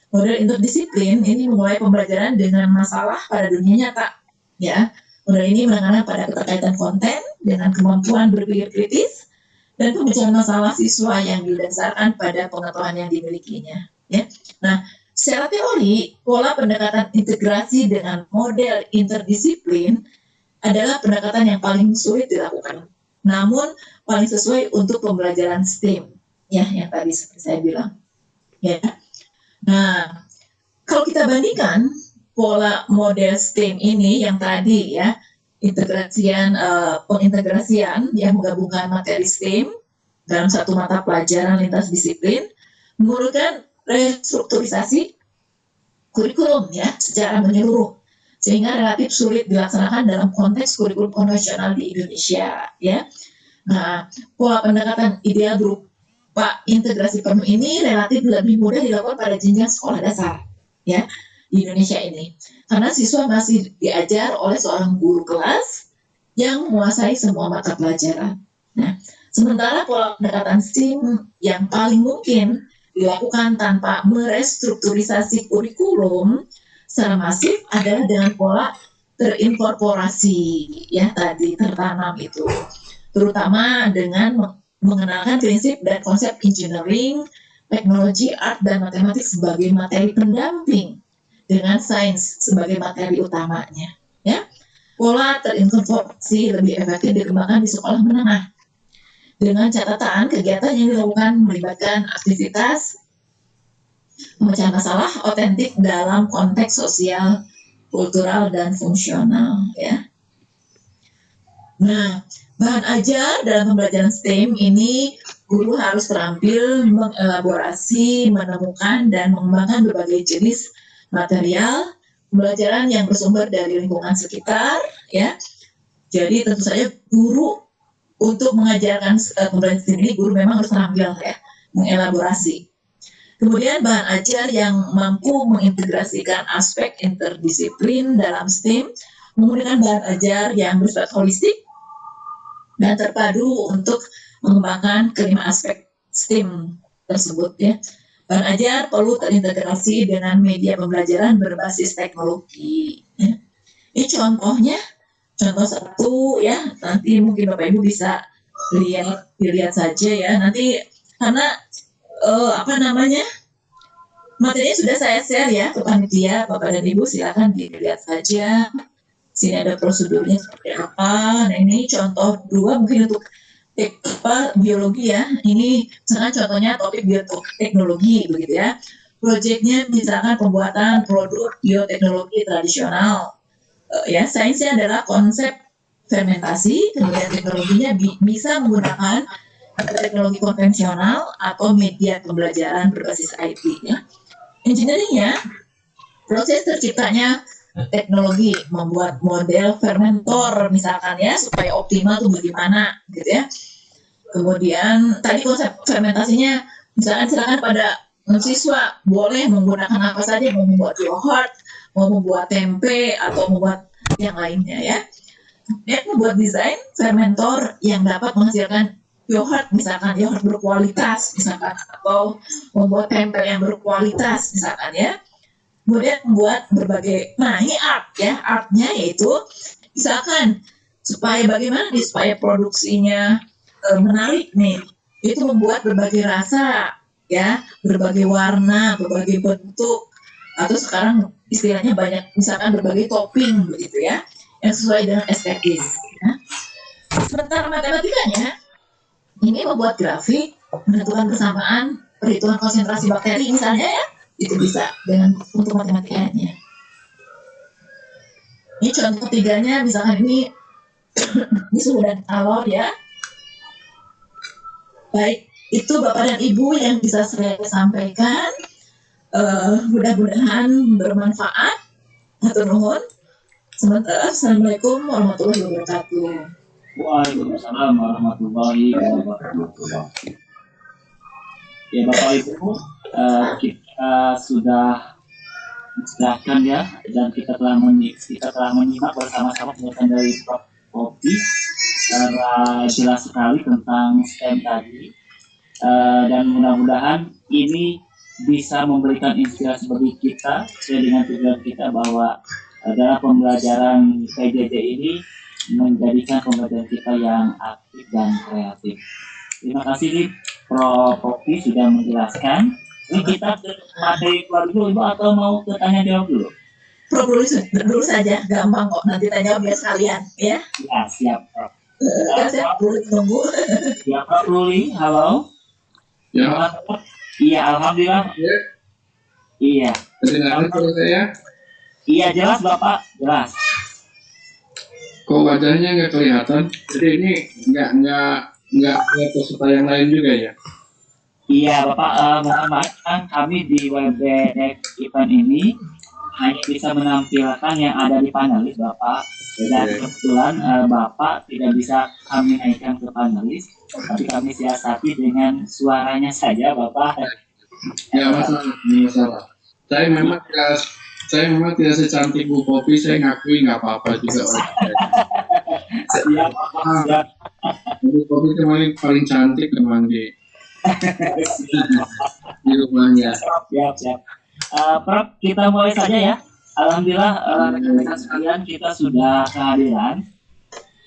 Model interdisiplin ini memulai pembelajaran dengan masalah pada dunia nyata ya. Model ini menekankan pada keterkaitan konten dengan kemampuan berpikir kritis dan pemecahan masalah siswa yang didasarkan pada pengetahuan yang dimilikinya ya. Nah, secara teori, pola pendekatan integrasi dengan model interdisiplin adalah pendekatan yang paling sulit dilakukan, namun paling sesuai untuk pembelajaran STEM ya, yang tadi seperti saya bilang ya. Nah, kalau kita bandingkan pola model STEM ini yang tadi ya, pengintegrasian yang menggabungkan materi STEM dalam satu mata pelajaran lintas disiplin, memerlukan restrukturisasi kurikulum ya secara menyeluruh, sehingga relatif sulit dilaksanakan dalam konteks kurikulum konvensional di Indonesia ya. Nah, pola pendekatan ideal berupa integrasi penuh ini relatif lebih mudah dilakukan pada jenjang sekolah dasar ya di Indonesia ini, karena siswa masih diajar oleh seorang guru kelas yang menguasai semua mata pelajaran. Nah, Sementara pola pendekatan STEAM yang paling mungkin dilakukan tanpa merestrukturisasi kurikulum secara masif adalah dengan pola terinkorporasi, ya tadi tertanam itu, terutama dengan mengenalkan prinsip dan konsep engineering, teknologi, art, dan matematik sebagai materi pendamping dengan sains sebagai materi utamanya. Ya, pola terinkorporasi lebih efektif dikembangkan di sekolah menengah dengan catatan kegiatan yang dilakukan melibatkan aktivitas memecah masalah otentik dalam konteks sosial, kultural, dan fungsional. Ya. Nah, bahan ajar dalam pembelajaran STEM ini guru harus terampil mengelaborasi, menemukan, dan mengembangkan berbagai jenis material pembelajaran yang bersumber dari lingkungan sekitar, ya. Jadi tentu saja guru untuk mengajarkan pembelajaran STEM ini guru memang harus terampil, ya, mengelaborasi. Kemudian bahan ajar yang mampu mengintegrasikan aspek interdisiplin dalam STEM menggunakan bahan ajar yang bersifat holistik dan terpadu untuk mengembangkan kelima aspek STEM tersebut, ya. Bahan ajar perlu terintegrasi dengan media pembelajaran berbasis teknologi. Ya. Ini contohnya, contoh satu, ya. Nanti mungkin Bapak Ibu bisa dilihat saja, ya. Nanti karena materinya sudah saya share, ya, ke panitia. Bapak dan Ibu silakan dilihat saja. Sini ada prosedurnya seperti apa. Nah, ini contoh 2 mungkin untuk biologi, ya. Ini misalkan contohnya topik bioteknologi begitu, ya. Proyeknya misalkan pembuatan produk bioteknologi tradisional. Ya, sainsnya adalah konsep fermentasi, kemudian teknologinya bisa menggunakan teknologi konvensional atau media pembelajaran berbasis IT, ya. Engineeringnya proses terciptanya teknologi membuat model fermentor misalkan, ya, supaya optimal tuh bagaimana gitu, ya. Kemudian tadi konsep fermentasinya misalkan silakan pada siswa boleh menggunakan apa saja, mau membuat yogurt, mau membuat tempe atau membuat yang lainnya, ya. Dia membuat desain fermentor yang dapat menghasilkan yogurt misalkan, yogurt berkualitas misalkan, atau membuat tempe yang berkualitas misalkan, ya. Kemudian membuat berbagai, nah ini art, ya, artnya yaitu misalkan supaya bagaimana nih supaya produksinya menarik nih, itu membuat berbagai rasa, ya, berbagai warna, berbagai bentuk, atau sekarang istilahnya banyak misalkan berbagai topping begitu, ya, yang sesuai dengan estetis, ya. Sementara matematikanya ini membuat grafik, menentukan persamaan, perhitungan konsentrasi bakteri misalnya, ya. Itu bisa dengan untuk matematikanya. Ini contoh 3-nya, misalkan ini suhu dan kalor, ya. Baik, itu Bapak dan Ibu yang bisa saya sampaikan. Mudah-mudahan bermanfaat. Hatur nuhun. Sementara, Assalamualaikum warahmatullahi wabarakatuh. Waalaikumsalam warahmatullahi wabarakatuh. Ya Bapak Ibu, kita sudah menjelaskan, ya, dan kita telah menyimak bersama-sama penjelasan dari Prof. Poppy secara jelas sekali tentang STEM tadi, dan mudah-mudahan ini bisa memberikan inspirasi bagi kita sesuai dengan tujuan kita bahwa dalam pembelajaran PJJ ini menjadikan pembelajaran kita yang aktif dan kreatif. Terima kasih nih Prof. Poppy sudah menjelaskan. Ini kita ke materi keluar dulu, Ibu, atau mau ke tanya jawab dulu? Prof dulu saja, gampang kok. Nanti tanya jawab biar sekalian, ya. Ya, siap, Prof. Saya boleh tunggu. Ya, Prof Ruli, halo. Ya. Iya, alhamdulillah. Ya. Iya. Dengar suara saya? Iya, jelas Bapak, jelas. Kok wajahnya nggak kelihatan? Jadi ini nggak peserta yang lain juga, ya? Iya Bapak, mohon maaf kan kami di Webex event ini hanya bisa menampilkan yang ada di panelis Bapak. Dan kebetulan Bapak tidak bisa kami naikkan ke panelis, tapi kami siasati dengan suaranya saja Bapak. Ya, masalah. Saya memang tidak secantik Bu Poppy, saya ngakui nggak apa-apa juga. Siap, siap. Ibu kopi kemarin paling cantik memang di rumahnya. Siap, siap. Prof, kita mulai saja ya. Alhamdulillah, rekan-rekan sekalian, kita sudah kehadiran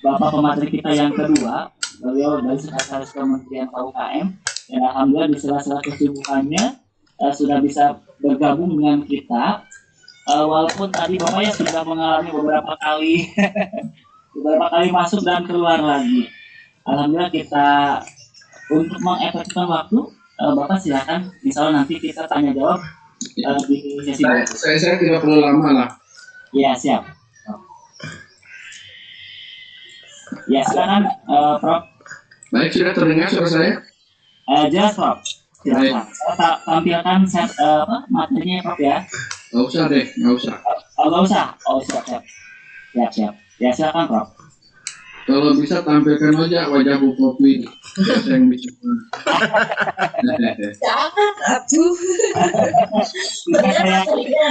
Bapak pemateri kita yang kedua, beliau dari Sekretaris Kementerian KUKM, dan alhamdulillah di sela-sela kesibukannya sudah bisa bergabung dengan kita. Walaupun tadi Bapak ya sudah mengalami beberapa kali masuk dan keluar lagi. Alhamdulillah kita untuk mengefektifkan waktu, Bapak silakan. Misalnya nanti kita tanya jawab di sesi Saya tidak perlu lama lah. Ya, siap. Ya, silakan Prof. Baik, sudah terdengar suara saya? Jelas Prof. Silakan. Saya tampilkan materinya Prof ya. Nggak usah deh, nggak usah. Nggak usah. Oh, siap. Siap. Ya, silakan Prof. Kalau bisa tampilkan aja wajah Bu Kopi. Saya yang bisa. Jangan, atuh. Sebenarnya materinya,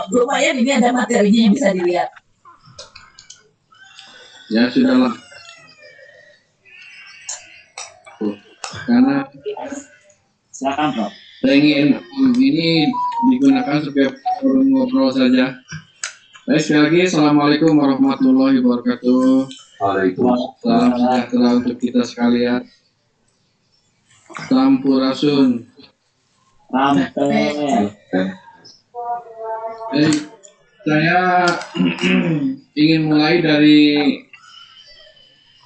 lumayan ini ada materinya yang bisa dilihat. Ya sudahlah. Karena Silakan Prof. saya ingin ini digunakan sebagai forum ngobrol saja. Baik, sekali lagi Assalamualaikum warahmatullahi wabarakatuh. Salam sejahtera untuk kita sekalian. Sampurasun. Sampai. Saya ingin mulai dari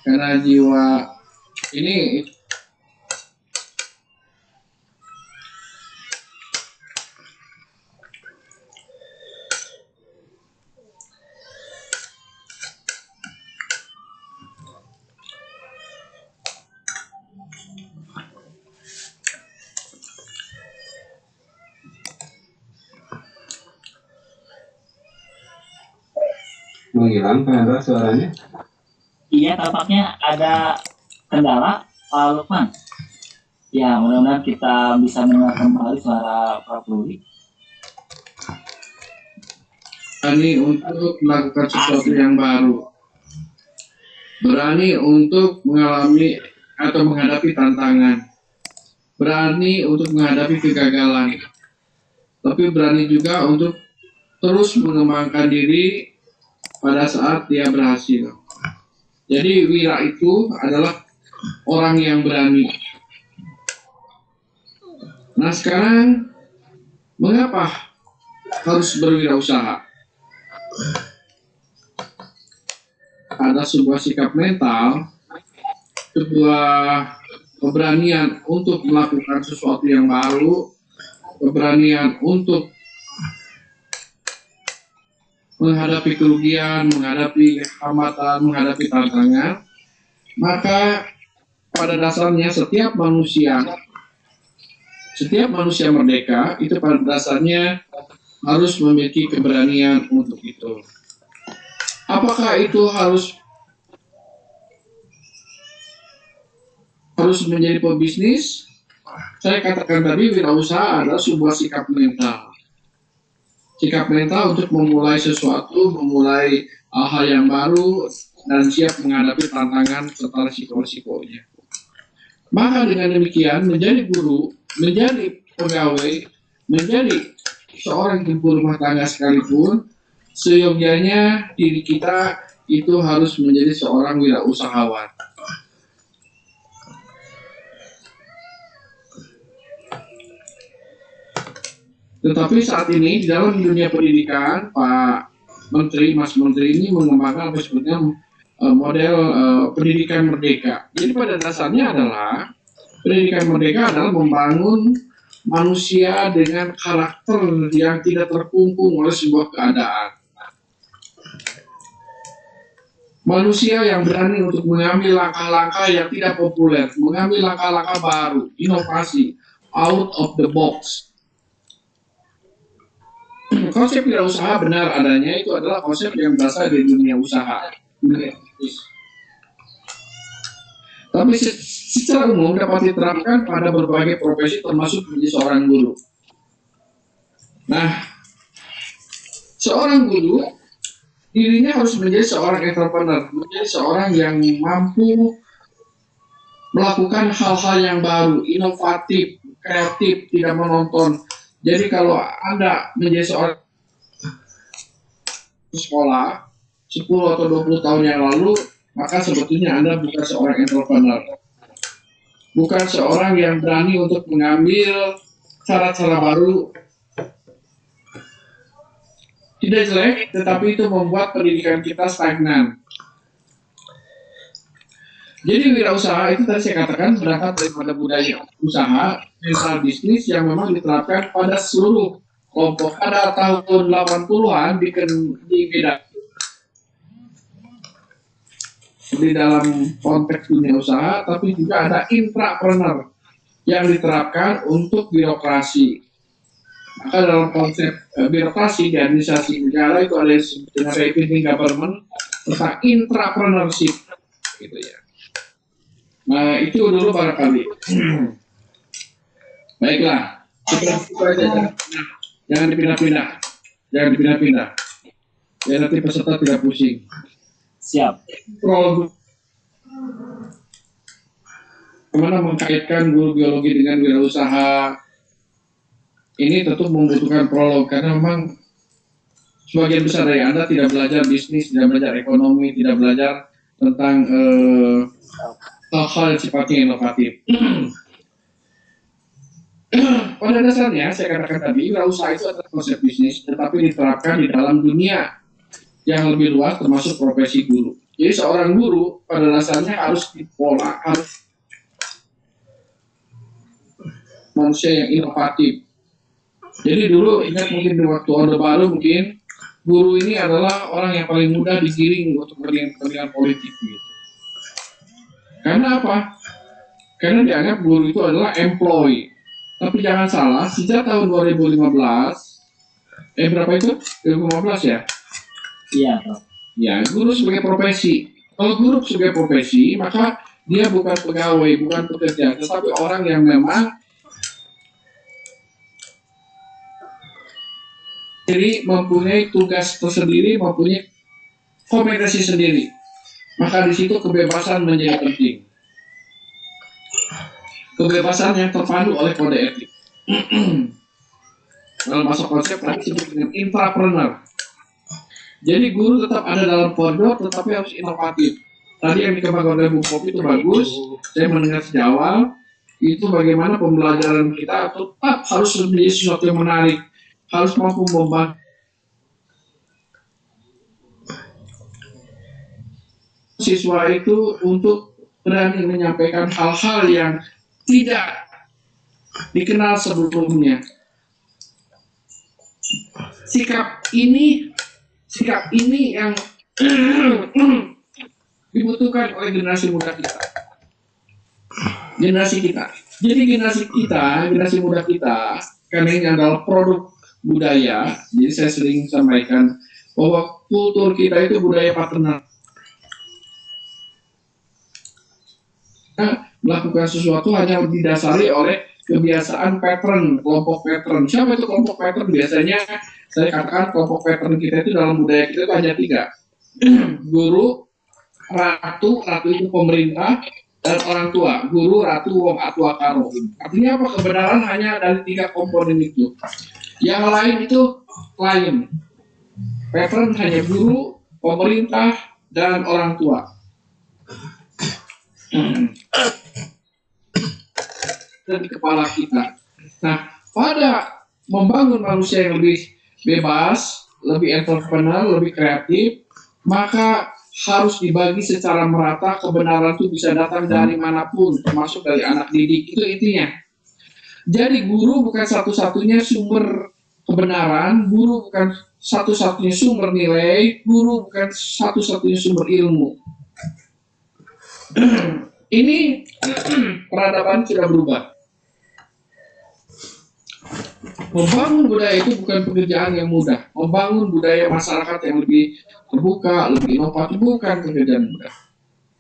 karena jiwa ini Menghilang Pak suaranya. Iya, tampaknya ada kendala Pak Lukman. Ya, mudah-mudahan kita bisa mendengar kembali suara Prof. Ruli. berani untuk melakukan sesuatu yang baru, berani untuk mengalami atau menghadapi tantangan, berani untuk menghadapi kegagalan, tapi berani juga untuk terus mengembangkan diri pada saat dia berhasil. Jadi wira itu adalah orang yang berani. Nah sekarang mengapa harus berwirausaha? Ada sebuah sikap mental, sebuah keberanian untuk melakukan sesuatu yang baru, keberanian untuk menghadapi kerugian, menghadapi hambatan, menghadapi tantangan. Maka pada dasarnya setiap manusia merdeka itu pada dasarnya harus memiliki keberanian untuk itu. Apakah itu harus menjadi pebisnis? Saya katakan tadi wirausaha adalah sebuah sikap mental. Sikap mental untuk memulai sesuatu, memulai hal yang baru, dan siap menghadapi tantangan serta risiko-risikonya. Maka dengan demikian, menjadi guru, menjadi pegawai, menjadi seorang ibu rumah tangga sekalipun, seyogyanya diri kita itu harus menjadi seorang wirausahawan. Tetapi saat ini di dalam dunia pendidikan, Pak Menteri, Mas Menteri ini mengembangkan apa sebutnya model pendidikan merdeka. Jadi pada dasarnya adalah pendidikan merdeka adalah membangun manusia dengan karakter yang tidak terkungkung oleh sebuah keadaan. Manusia yang berani untuk mengambil langkah-langkah yang tidak populer, mengambil langkah-langkah baru, inovasi, out of the box. Konsep wirausaha benar adanya itu adalah konsep yang berasal dari dunia usaha. Tapi secara umum dapat diterapkan pada berbagai profesi termasuk menjadi seorang guru. Nah, seorang guru dirinya harus menjadi seorang entrepreneur, menjadi seorang yang mampu melakukan hal-hal yang baru, inovatif, kreatif, tidak menonton. Jadi kalau Anda menjadi seorang sekolah 10 atau 20 tahun yang lalu, maka sebetulnya Anda bukan seorang entrepreneur. Bukan seorang yang berani untuk mengambil cara-cara baru. Tidak jelek, tetapi itu membuat pendidikan kita stagnan. Jadi wirausaha itu tadi saya katakan berangkat daripada budaya usaha, mental bisnis yang memang diterapkan pada seluruh kelompok. Pada tahun 80-an di bidang di dalam konteks dunia usaha, tapi juga ada intrapreneur yang diterapkan untuk birokrasi. Maka dalam konsep birokrasi di administrasi negara itu ada yang disebut dengan revenue government tentang intrapreneurship, gitu ya. Nah, itu dulu barangkali. Baiklah, jangan dipindah-pindah, biar nanti peserta tidak pusing. Siap. Prolog. Bagaimana mengkaitkan guru biologi dengan wirausaha? Ini tentu membutuhkan prolog karena memang sebagian besar dari Anda tidak belajar bisnis, tidak belajar ekonomi, tidak belajar tentang hal-hal yang sifatnya inovatif. Pada dasarnya, saya katakan tadi, wirausaha itu adalah konsep bisnis, tetapi diterapkan di dalam dunia yang lebih luas, termasuk profesi guru. Jadi seorang guru pada dasarnya harus dipola, harus manusia yang inovatif. Jadi dulu ingat mungkin di waktu Orde Baru mungkin guru ini adalah orang yang paling mudah digiring untuk kepentingan politik gitu. Karena apa? Karena dianggap guru itu adalah employee. Tapi jangan salah, sejak tahun 2015, berapa itu? 2015 ya? Iya. Ya, guru sebagai profesi. Kalau guru sebagai profesi, maka dia bukan pegawai, bukan pekerja, tetapi orang yang memang mempunyai tugas tersendiri, mempunyai kompetensi sendiri. Maka di situ kebebasan menjadi penting. Kebebasan yang terpandu oleh kode etik. Dalam masuk konsep tadi disebut dengan intrapreneur. Jadi guru tetap ada dalam koridor, tetapi harus inovatif. Tadi yang dikembangkan oleh Bu Popi itu bagus. Saya mendengar sejak awal itu bagaimana pembelajaran kita tetap harus menjadi sesuatu yang menarik. Harus mampu membantu siswa itu untuk berani menyampaikan hal-hal yang tidak dikenal sebelumnya. Sikap ini yang dibutuhkan oleh generasi muda kita. Jadi generasi muda kita, karena ini adalah produk budaya. Jadi saya sering sampaikan bahwa kultur kita itu budaya paternal. Melakukan sesuatu hanya didasari oleh kebiasaan pattern, kelompok pattern. Siapa itu kelompok pattern? Biasanya saya katakan kelompok pattern kita itu dalam budaya kita itu hanya 3. Guru, ratu itu pemerintah, dan orang tua. Guru, ratu, wong, atua, karo. Artinya apa? Kebenaran hanya dari 3 komponen itu. Yang lain itu lain. Pattern hanya guru, pemerintah, dan orang tua. Dan di kepala kita. Nah, pada membangun manusia yang lebih bebas, lebih entrepreneur, lebih kreatif, maka harus dibagi secara merata. Kebenaran itu bisa datang dari manapun, termasuk dari anak didik. Itu intinya. Jadi guru bukan satu-satunya sumber kebenaran, guru bukan satu-satunya sumber nilai, guru bukan satu-satunya sumber ilmu. Ini peradaban sudah berubah. Membangun budaya itu bukan pekerjaan yang mudah. Membangun budaya masyarakat yang lebih terbuka, lebih inovatif bukan pekerjaan mudah.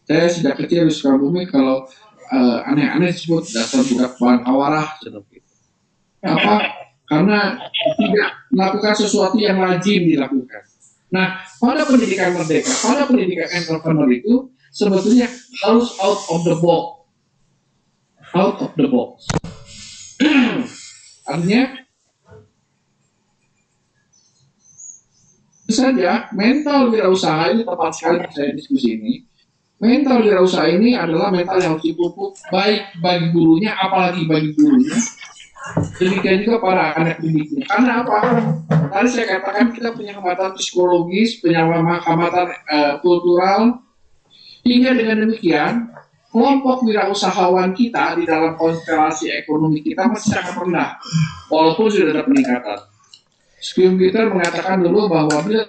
Saya sejak kecil di Sukabumi kalau aneh-aneh disebut dasar budak bahan kawarah seperti itu. Apa? Karena tidak melakukan sesuatu yang lazim dilakukan. Nah, pada pendidikan merdeka, pada pendidikan entrepreneur itu sebetulnya harus out of the box. Out of the box. Artinya, saja mental wirausaha ini tepat sekali saya diskusi ini. Mental wirausaha ini adalah mental yang harus dipupuk baik bagi gurunya, apalagi bagi gurunya. Demikian juga para anak didiknya. Karena apa? Tadi saya katakan kita punya hambatan psikologis, punya hambatan kultural, hingga dengan demikian kelompok wirausahawan kita di dalam konstelasi ekonomi kita masih sangat rendah, walaupun sudah ada peningkatan. Skill kita mengatakan dulu bahwa bila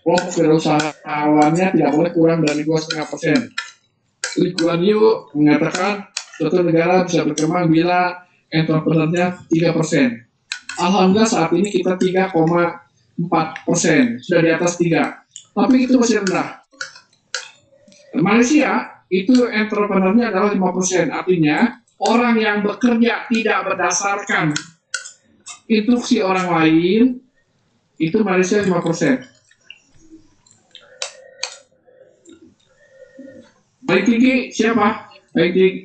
kelompok wirausahawannya tidak boleh kurang dari 2,5%. Lee Kuan Yew mengatakan suatu negara bisa berkembang bila entrepreneurnya 3%. Alhamdulillah saat ini kita 3,4%, sudah di atas 3. Tapi itu masih rendah. Malaysia itu entrepreneurnya adalah 5%, artinya orang yang bekerja tidak berdasarkan instruksi orang lain, itu Malaysia 5%. Paling tinggi siapa?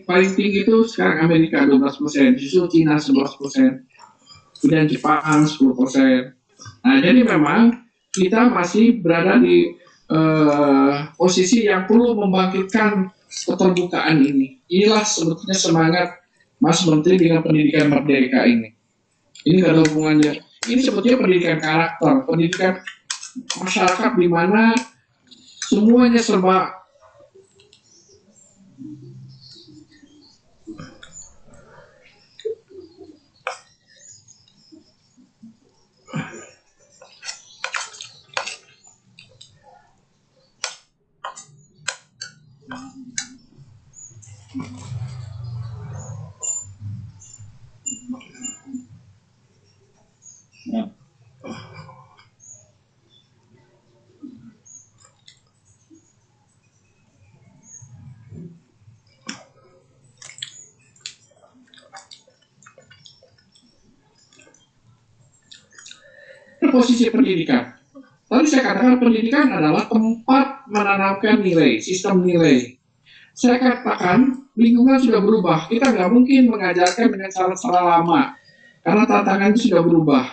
Paling tinggi itu sekarang Amerika 12%, justru Cina 11%, kemudian Jepang 10%. Nah, jadi memang kita masih berada di posisi yang perlu membangkitkan keterbukaan ini. Inilah sebetulnya semangat Mas Menteri dengan pendidikan merdeka ini. Ini gak ada hubungannya. Ini sebetulnya pendidikan karakter, pendidikan masyarakat di mana semuanya serba Ya. posisi pendidikan. Tadi saya katakan pendidikan adalah tempat menanamkan nilai, sistem nilai. Saya katakan lingkungan sudah berubah. Kita nggak mungkin mengajarkan dengan cara-cara lama karena tantangan itu sudah berubah.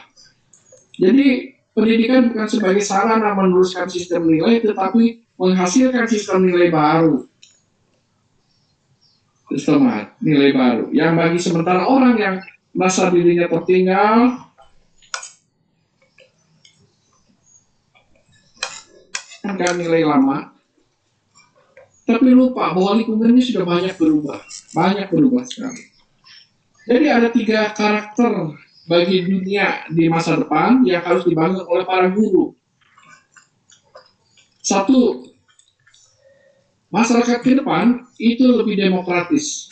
Jadi pendidikan bukan sebagai sarana meneruskan sistem nilai, tetapi menghasilkan sistem nilai baru. Sistem nilai baru. Yang bagi sementara orang yang merasa dirinya tertinggal, kan nilai lama, tapi lupa bahwa lingkungannya sudah banyak berubah sekali. Jadi ada 3 karakter bagi dunia di masa depan yang harus dibangun oleh para guru. 1, masyarakat ke depan itu lebih demokratis.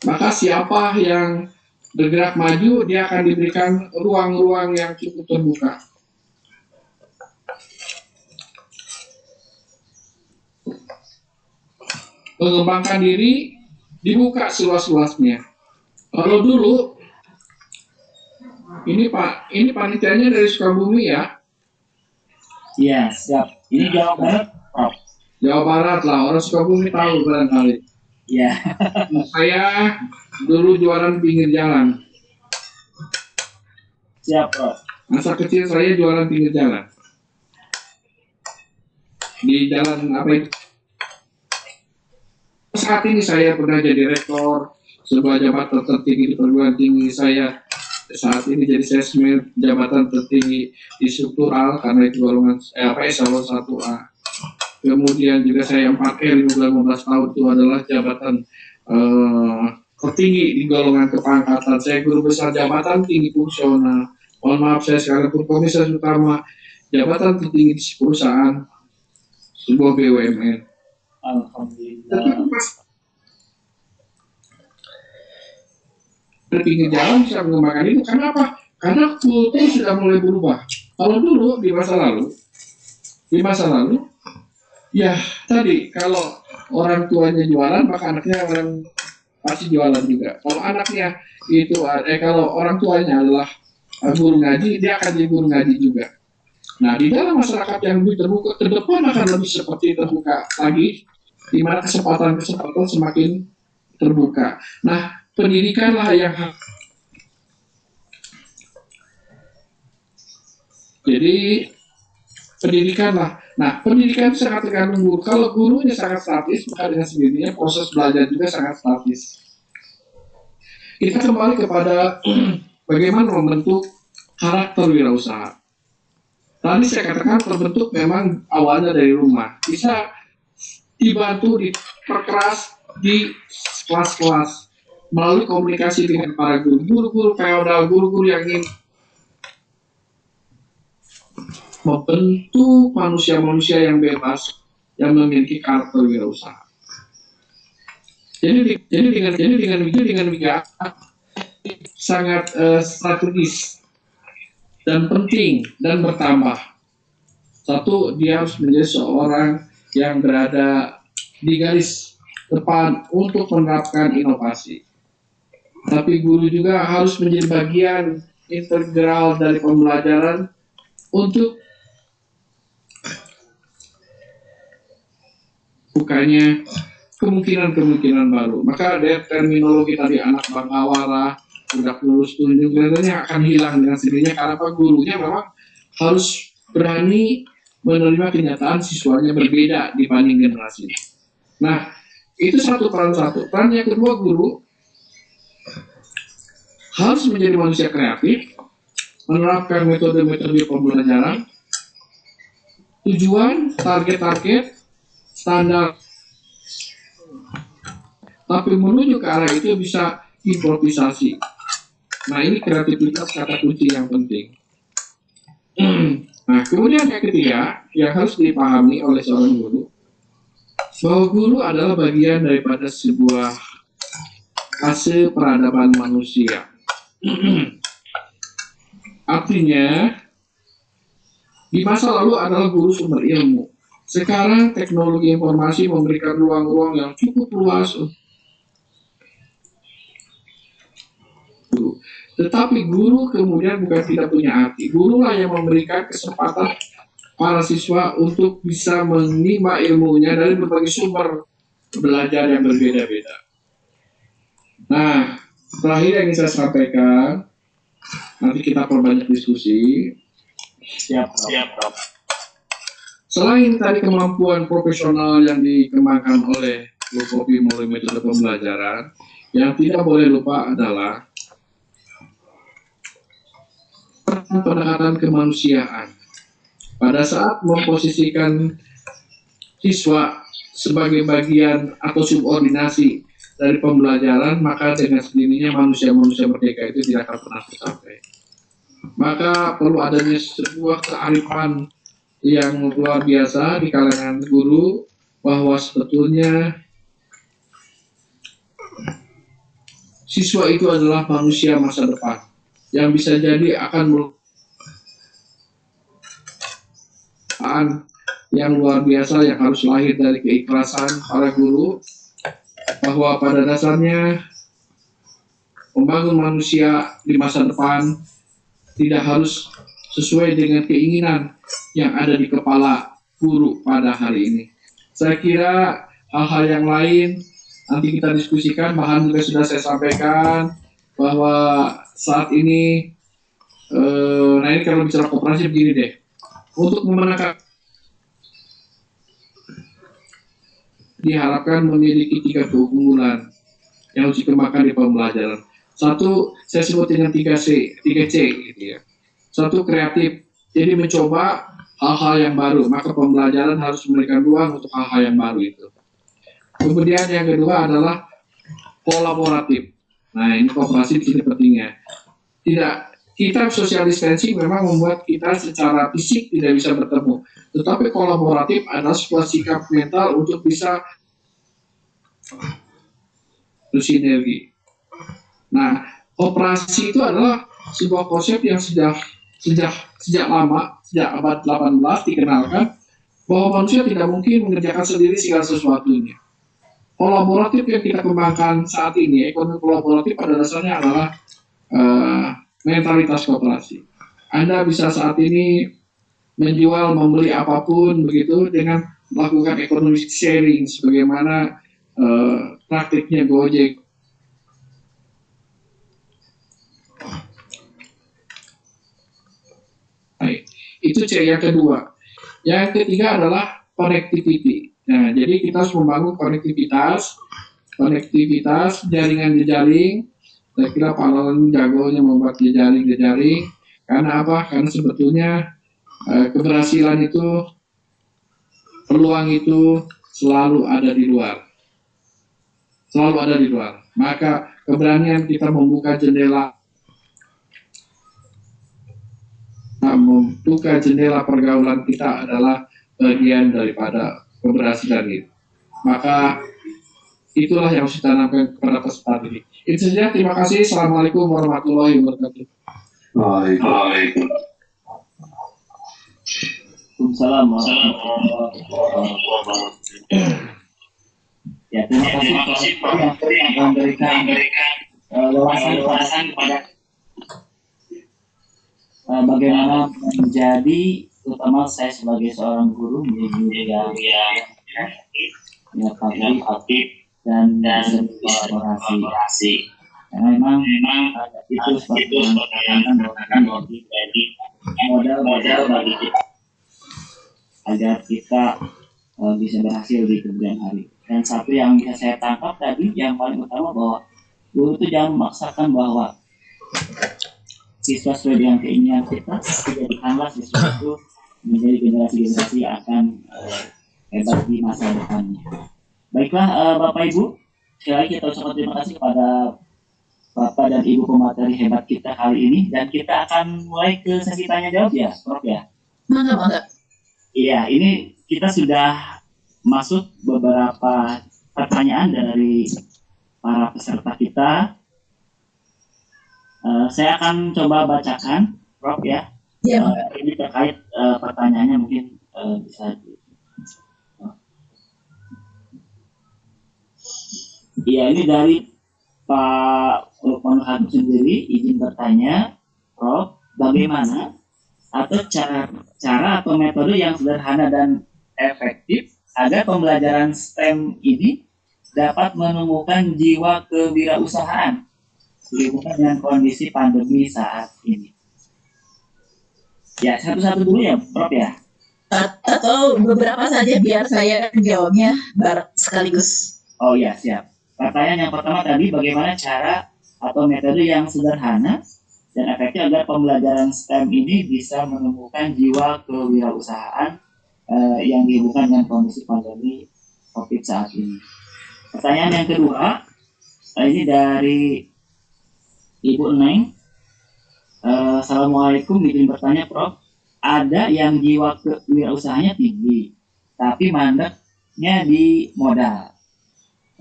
Maka siapa yang bergerak maju, dia akan diberikan ruang-ruang yang cukup terbuka. Mengembangkan diri dibuka seluas-luasnya. Kalau dulu ini panitianya dari Sukabumi ya? Iya, siap. Ini Jawa Barat, Prof. Jawa Barat lah, orang Sukabumi tahu barangkali. Iya. Saya dulu jualan pinggir jalan. Siap, Prof. Masa kecil saya jualan pinggir jalan. Di jalan apa itu? Saat ini saya pernah jadi rektor sebuah jabatan tertinggi di perguruan tinggi. Saya saat ini jadi sesmed jabatan tertinggi di struktural karena itu golongan eselon 1A. Kemudian juga saya 4R 15 tahun itu adalah jabatan tertinggi di golongan kepangkatan. Saya guru besar jabatan tinggi fungsional. Mohon maaf saya sekalipun komisaris utama jabatan tertinggi di perusahaan sebuah BUMN. Alhamdulillah. Pinggir jalan bisa mengembangkan itu. Kenapa? Karena kultur sudah mulai berubah. Kalau dulu di masa lalu, ya tadi kalau orang tuanya jualan maka anaknya orang pasti jualan juga. Kalau anaknya itu kalau orang tuanya adalah guru ngaji, dia akan jadi guru ngaji juga. Nah, di dalam masyarakat yang lebih terbuka ke depan akan lebih seperti terbuka lagi, di mana kesempatan-kesempatan semakin terbuka. Nah, pendidikanlah yang jadi pendidikanlah. Nah, pendidikan sangat tergantung guru. Kalau gurunya sangat statis, maka dengan sendirinya proses belajar juga sangat statis. Kita kembali kepada bagaimana membentuk karakter wirausaha. Tadi saya katakan terbentuk memang awalnya dari rumah. Bisa dibantu, diperkeras di kelas-kelas melalui komunikasi dengan para guru, guru-guru feodal, guru-guru yang ingin membentuk manusia-manusia yang bebas yang memiliki karakter wirausaha. Jadi dengan begitu sangat strategis dan penting dan bertambah. Satu, dia harus menjadi seorang yang berada di garis depan untuk menerapkan inovasi. Tapi guru juga harus menjadi bagian integral dari pembelajaran untuk bukannya kemungkinan-kemungkinan baru. Maka dari terminologi tadi anak bangawara, udah lulus tunjuk, kelihatannya akan hilang dengan sendirinya karena gurunya memang harus berani menerima kenyataan siswanya berbeda dibanding generasi. Nah, itu peran satu. Peran yang kedua, guru harus menjadi manusia kreatif, menerapkan metode-metode pembelajaran, tujuan, target-target, standar. Tapi menuju ke arah itu bisa improvisasi. Nah, ini kreativitas kata kunci yang penting. Nah, kemudian yang ketiga yang harus dipahami oleh seorang guru, bahwa guru adalah bagian daripada sebuah fase peradaban manusia. Artinya, di masa lalu adalah guru sumber ilmu. Sekarang teknologi informasi memberikan ruang-ruang yang cukup luas. Tetapi guru kemudian bukan tidak punya arti. Gurulah yang memberikan kesempatan para siswa untuk bisa menimba ilmunya dari berbagai sumber belajar yang berbeda-beda. Nah, terakhir yang ingin saya sampaikan, nanti kita perbanyak diskusi. Siap. Selain tadi kemampuan profesional yang dikembangkan oleh Lukopi melalui metode pembelajaran, yang tidak boleh lupa adalah pendekatan kemanusiaan. Pada saat memposisikan siswa sebagai bagian atau subordinasi dari pembelajaran, maka dengan sendirinya manusia-manusia merdeka itu tidak akan pernah tercapai. Maka perlu adanya sebuah kearifan yang luar biasa di kalangan guru, bahwa sebetulnya siswa itu adalah manusia masa depan yang bisa jadi akan yang luar biasa yang harus lahir dari keikhlasan para guru, bahwa pada dasarnya membangun manusia di masa depan tidak harus sesuai dengan keinginan yang ada di kepala guru pada hari ini. Saya kira hal-hal yang lain nanti kita diskusikan. Bahan juga sudah saya sampaikan bahwa saat ini, nah ini kalau bicara koperasi begini deh, untuk memenangkan diharapkan memiliki 3 keunggulan yang harus dikembangkan di pembelajaran. Satu, saya sebut dengan 3C gitu ya. Satu, kreatif, jadi mencoba hal-hal yang baru, maka pembelajaran harus memberikan ruang untuk hal-hal yang baru itu. Kemudian yang kedua adalah kolaboratif. Nah, ini kooperasi di sini pentingnya. Kita social distancing memang membuat kita secara fisik tidak bisa bertemu. Tetapi kolaboratif adalah sebuah sikap mental untuk bisa bersinergi. Nah, kooperasi itu adalah sebuah konsep yang sejak lama, sejak abad 18 dikenalkan, bahwa manusia tidak mungkin mengerjakan sendiri segala sesuatunya. kolaboratif yang kita kembangkan saat ini, ekonomi kolaboratif pada dasarnya adalah mentalitas kooperasi. Anda bisa saat ini menjual, membeli apapun begitu dengan melakukan ekonomi sharing sebagaimana praktiknya Gojek. Baik, itu C yang kedua. Yang ketiga adalah connectivity. Nah, jadi kita harus membangun konektivitas jaringan jejaring. Saya kira Pak Lalan jagonya membuat jejaring. Karena apa? Karena sebetulnya keberhasilan itu, peluang itu selalu ada di luar. Maka keberanian kita membuka jendela pergaulan kita adalah bagian daripada keberhasilan itu. Maka itulah yang harus ditanamkan kepada peserta ini. Itu saja, terima kasih. Assalamualaikum warahmatullahi wabarakatuh. Waalaikumsalam warahmatullahi wabarakatuh. Ya, terima kasih yang memberikan wawasan kepada bagaimana menjadi, terutama saya sebagai seorang guru, menjadi guru yang aktif dan kolaborasi. Karena memang itu seperti yang dikatakan bahwa jadi modal bagi kita agar kita bisa berhasil di kemudian hari. Dan satu yang bisa saya tangkap tadi yang paling utama bahwa guru itu jangan memaksakan bahwa siswa sesuai dengan keinginan kita, jadikanlah siswa itu menjadi generasi-generasi yang akan hebat di masa depannya. Baiklah Bapak Ibu, sekali lagi kita ucapkan terima kasih kepada Bapak dan Ibu pemateri hebat kita kali ini, dan kita akan mulai ke sesi tanya jawab ya, Prof ya. Mangga. Iya, ini kita sudah masuk beberapa pertanyaan dari para peserta kita. Saya akan coba bacakan, Prof ya. Ya. Ini terkait pertanyaannya mungkin bisa. Iya, ini dari Pak Lukman Hakim sendiri izin bertanya, Prof, bagaimana atau cara atau metode yang sederhana dan efektif agar pembelajaran STEM ini dapat menemukan jiwa kewirausahaan sehubungan dengan kondisi pandemi saat ini? Ya, satu-satu dulu ya, Prof ya. Atau beberapa saja biar saya jawabnya sekaligus. Oh ya, siap. Pertanyaan yang pertama tadi, bagaimana cara atau metode yang sederhana dan efektif agar pembelajaran STEM ini bisa menemukan jiwa kewirausahaan yang dihubungkan dengan kondisi pandemi COVID saat ini. Pertanyaan yang kedua, ini dari Ibu Neng. Assalamualaikum, izin bertanya Prof, ada yang jiwa kewirausahanya tinggi, tapi mandeknya di modal.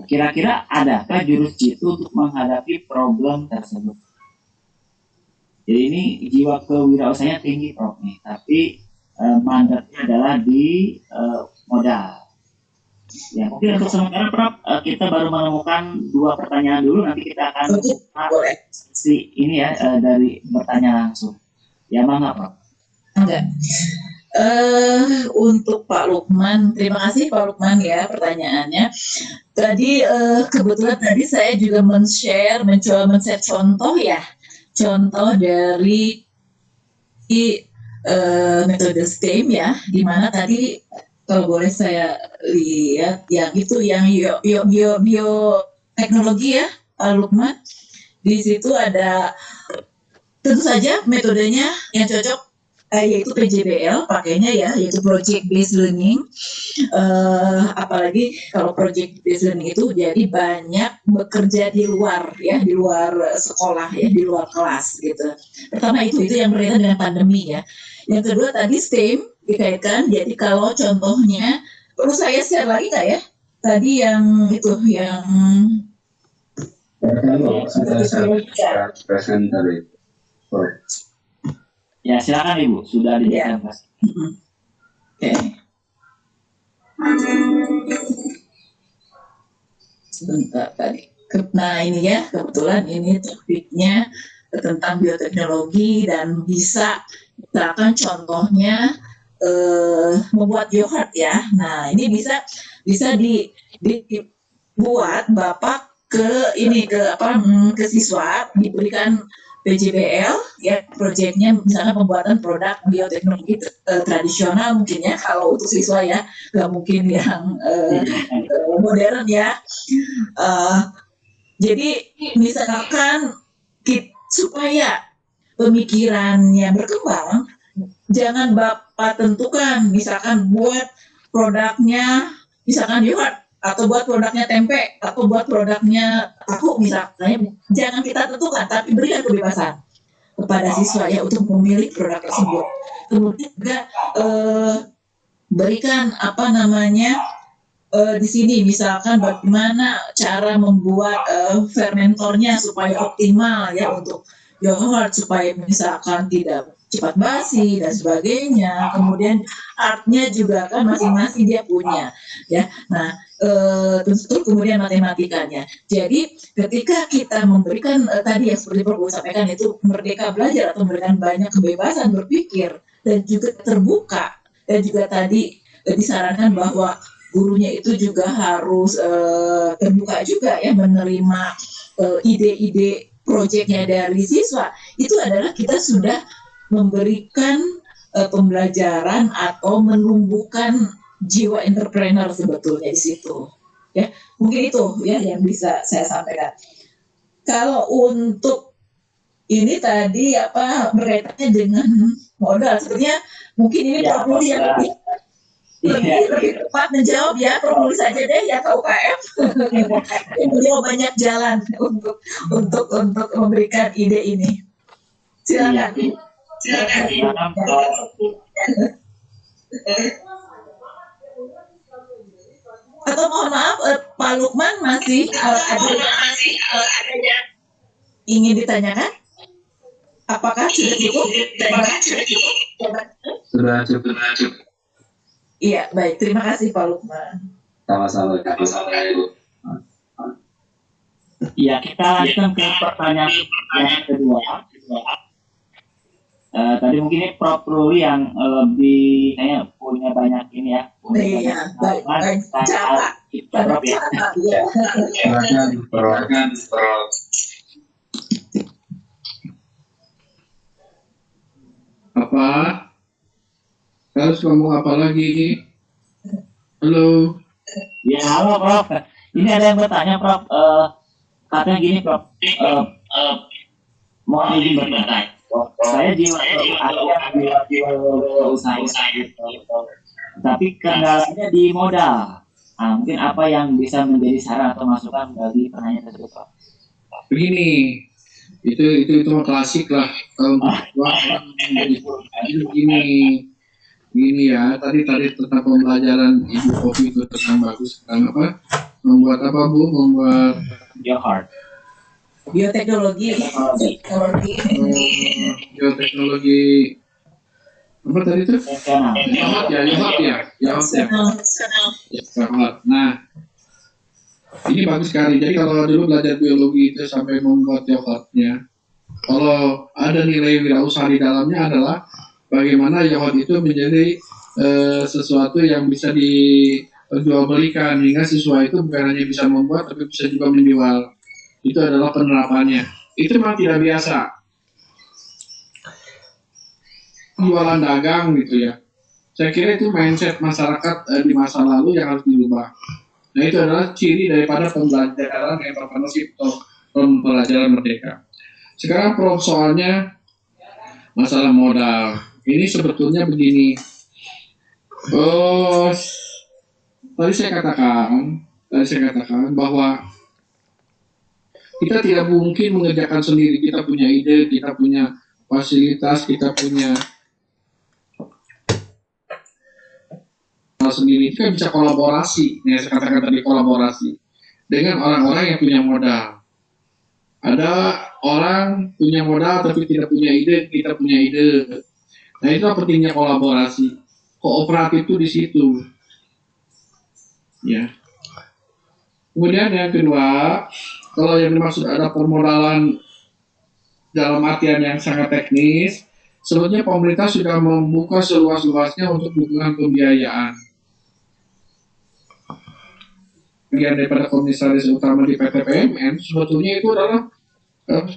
Kira-kira adakah jurus jitu untuk menghadapi problem tersebut? Jadi ini jiwa kewirausahanya tinggi Prof nih, tapi mandeknya adalah di modal. Ya, mungkin untuk sementara Prof, kita baru menemukan 2 pertanyaan dulu, nanti kita akan sesi ini ya dari bertanya langsung. Ya, mangga Prof. Enggak. Untuk Pak Lukman, terima kasih Pak Lukman ya pertanyaannya. Tadi kebetulan tadi saya juga mencoba men-share contoh dari metode STEM ya, di mana tadi kalau boleh saya lihat yang itu yang bioteknologi ya Pak Lukman. Di situ ada tentu saja metodenya yang cocok yaitu PJBL pakainya ya, yaitu project based learning. Apalagi kalau project based learning itu jadi banyak bekerja di luar ya, di luar sekolah ya, di luar kelas gitu. Pertama itu yang berkaitan dengan pandemi ya. Yang kedua tadi STEM dikaitkan, jadi kalau contohnya perlu saya share lagi nggak ya? Tadi yang itu yang Saya present dari Ya, silakan Ibu, sudah dijelaskan. Oke. sebentar tadi. Nah ini ya, kebetulan ini topiknya tentang bioteknologi dan bisa misalkan contohnya membuat yogurt ya. Nah ini bisa dibuat Bapak ke ini ke siswa diberikan PJBL ya proyeknya misalnya pembuatan produk bioteknologi tradisional mungkin ya kalau untuk siswa ya nggak mungkin yang modern ya. Jadi misalkan supaya pemikirannya berkembang, jangan Bapak tentukan misalkan buat produknya misalkan yogurt atau buat produknya tempe atau buat produknya tahu misalnya, jangan kita tentukan tapi berikan kebebasan kepada siswa ya untuk memilih produk tersebut. Kemudian juga berikan di sini misalkan bagaimana cara membuat fermentornya supaya optimal ya untuk yogurt supaya misalkan tidak cepat basi dan sebagainya. Kemudian artnya juga kan masing-masing dia punya ya. Nah tentu kemudian matematikanya. Jadi ketika kita memberikan tadi yang seperti Prof sampaikan itu merdeka belajar atau memberikan banyak kebebasan berpikir dan juga terbuka dan juga tadi disarankan bahwa gurunya itu juga harus terbuka juga ya menerima ide-ide proyeknya dari siswa. Itu adalah kita sudah memberikan pembelajaran atau menumbuhkan jiwa entrepreneur sebetulnya di situ. Ya, mungkin itu ya yang bisa saya sampaikan. Kalau untuk ini tadi berkaitannya dengan modal, sebenarnya mungkin ini Prof Nuri yang lebih tepat menjawab ya, Prof Nuri saja deh ya KUKM. Beliau banyak jalan untuk memberikan ide ini. Silakan. Atau mohon maaf, Pak Lukman masih ada yang ingin ditanyakan? Apakah sudah cukup? Sudah cukup. Iya, baik. Terima kasih Pak Lukman. Sama-sama. Ya, kita lanjutkan ke pertanyaan yang kedua. Tadi mungkin ini Prof Ruli yang lebih kayaknya punya banyak ini ya. Iya, baik. Prof ya. Apa? Harus ngomong apa lagi? Halo. Ya, halo Prof. Ini ada yang bertanya Prof. Katanya gini Prof. Mohon izin bertanya. Saya jiwa usaha, tapi kendalanya di modal. Nah, mungkin apa yang bisa menjadi saran atau masukan bagi penanya tersebut, Pak? Begini, itu klasik lah kalau begini ya. Tadi tentang pembelajaran Ibu Kopi itu tentang bagus tentang apa? Membuat apa Bu? Membuat yogurt. Bioteknologi. Bioteknologi apa tadi itu? Yogurt. Nah, ini bagus sekali. Jadi kalau dulu belajar biologi itu sampai membuat yogurtnya, kalau ada nilai wirausaha di dalamnya adalah bagaimana yogurt itu menjadi sesuatu yang bisa dijualbelikan hingga siswa itu bukan hanya bisa membuat tapi bisa juga menjual. Itu adalah penerapannya. Itu memang tidak biasa. Jualan dagang gitu ya. Saya kira itu mindset masyarakat di masa lalu yang harus dirubah. Nah itu adalah ciri daripada pembelajaran entrepreneurship atau pembelajaran merdeka. Sekarang Prof soalnya masalah modal. Ini sebetulnya begini. Tadi saya katakan bahwa kita tidak mungkin mengerjakan sendiri. Kita punya ide, kita punya fasilitas, kita punya sendiri. Kita bisa kolaborasi, saya katakan tadi kolaborasi dengan orang-orang yang punya modal. Ada orang punya modal tapi tidak punya ide, kita punya ide. Nah itu pentingnya kolaborasi. Kooperatif itu di situ. Ya. Kemudian yang kedua, kalau yang dimaksud ada permodalan dalam artian yang sangat teknis, sebetulnya pemerintah sudah membuka seluas-luasnya untuk dukungan pembiayaan. Bagian daripada komisaris utama di PT PMN, sebetulnya itu adalah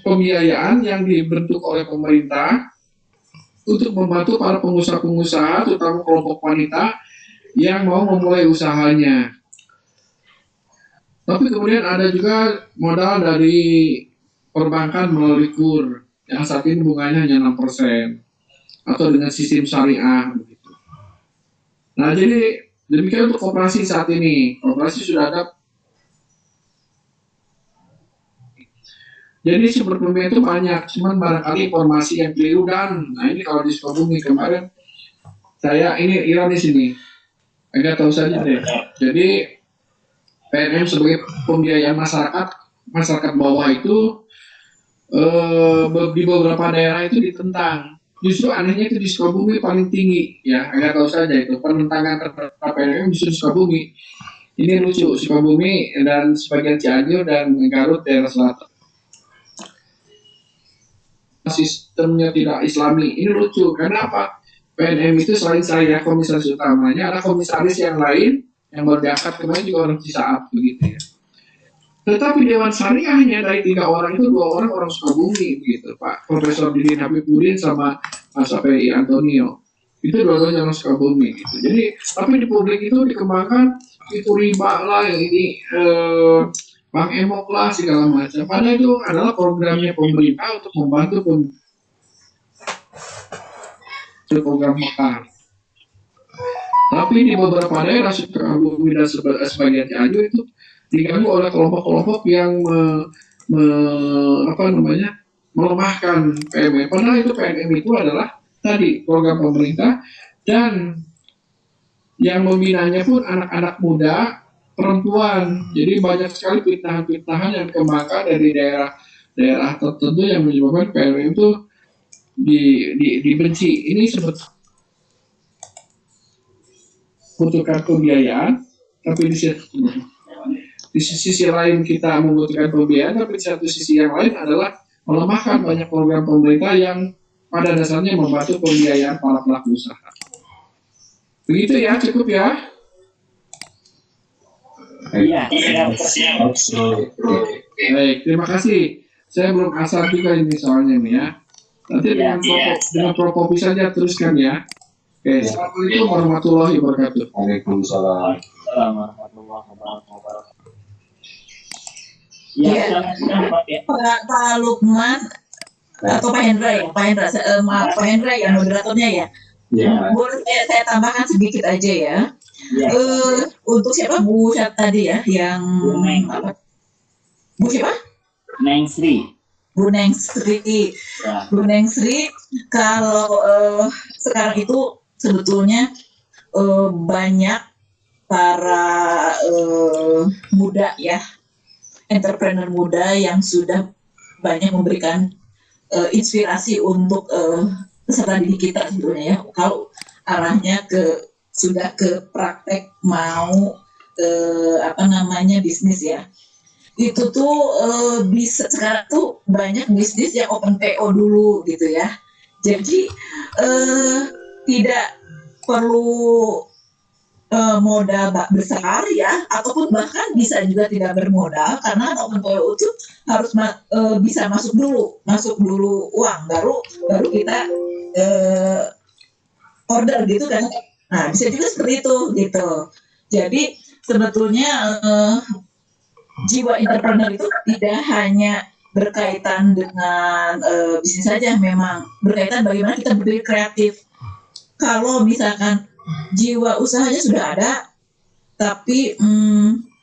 pembiayaan yang dibentuk oleh pemerintah untuk membantu para pengusaha-pengusaha, terutama kelompok wanita yang mau memulai usahanya. Tapi kemudian ada juga modal dari perbankan melalui KUR yang saat ini bunganya hanya 6% atau dengan sistem syariah begitu. Nah, jadi demikian untuk koperasi saat ini. Koperasi sudah ada. Jadi sumber pembiayaan itu banyak, cuman barangkali informasi yang keliru dan nah ini kalau di Sukabumi kemarin saya ini ironis ini agak tahu saja deh. Jadi PNM sebagai pembiayaan masyarakat bawah itu di beberapa daerah itu ditentang. Justru anehnya itu di Sukabumi paling tinggi ya, agak tahu saja itu penentangan terhadap PNM justru di Sukabumi. Ini lucu, Sukabumi dan sebagian Cianjur dan Garut daerah selatan. Sistemnya tidak islami. Ini lucu, karena apa? PNM itu selain saya komisaris utamanya, ada komisaris yang lain yang baru diangkat kemarin juga orang Cisaat begitu ya. Tetapi Dewan Syariahnya dari 3 orang itu 2 orang Sukabumi begitu, Pak Profesor Didin Habibudin sama Mas API Antonio. Itu dua-duanya orang Sukabumi gitu. Jadi tapi di publik itu dikembangkan itu riba lah ini Bang Emok lah segala macam. Padahal itu adalah programnya pemerintah untuk membantu program Mekar. Tapi di beberapa daerah Sukabumi dan sebagian Cianjur itu diganggu oleh kelompok-kelompok yang melemahkan PMM. Padahal itu PMM itu adalah tadi program pemerintah dan yang membinanya pun anak-anak muda, perempuan. Jadi banyak sekali fitnahan-fitnahan yang dikembangkan dari daerah tertentu yang menyebabkan PMM itu dibenci. Ini sebetulnya butuhkan pembiayaan, tapi di sisi lain kita membutuhkan pembiayaan, tapi di satu sisi yang lain adalah melemahkan banyak program pemerintah yang pada dasarnya membantu pembiayaan para pelaku usaha. Begitu ya, cukup ya. Iya. Baik, terima kasih. Saya belum asal juga ini soalnya nih ya. Nanti dengan Prokopi saja teruskan ya. Oke, assalamualaikum warahmatullahi wabarakatuh. Waalaikumsalam. Warahmatullahi wabarakatuh. Ya, Pak Lukman atau Pak Hendra ya, Pak Hendra ya moderatornya ya. Ya. Boleh saya tambahkan sedikit aja ya. Untuk siapa Bu tadi ya, yang apa? Bu siapa? Neng Sri. Bu Neng Sri. Ya. Bu Neng Sri, kalau sekarang itu sebetulnya banyak para muda ya, entrepreneur muda yang sudah banyak memberikan inspirasi untuk peserta didik kita sebetulnya ya. Kalau arahnya sudah ke praktek mau bisnis ya. Itu tuh bisa sekarang tuh banyak bisnis yang open PO dulu gitu ya. Jadi tidak perlu modal besar ya, ataupun bahkan bisa juga tidak bermodal, karena open PO itu harus bisa masuk dulu uang, baru kita order gitu kan. Nah bisa juga seperti itu gitu. Jadi sebetulnya jiwa entrepreneur itu tidak hanya berkaitan dengan bisnis saja, memang berkaitan bagaimana kita berpikir kreatif. Kalau misalkan jiwa usahanya sudah ada, tapi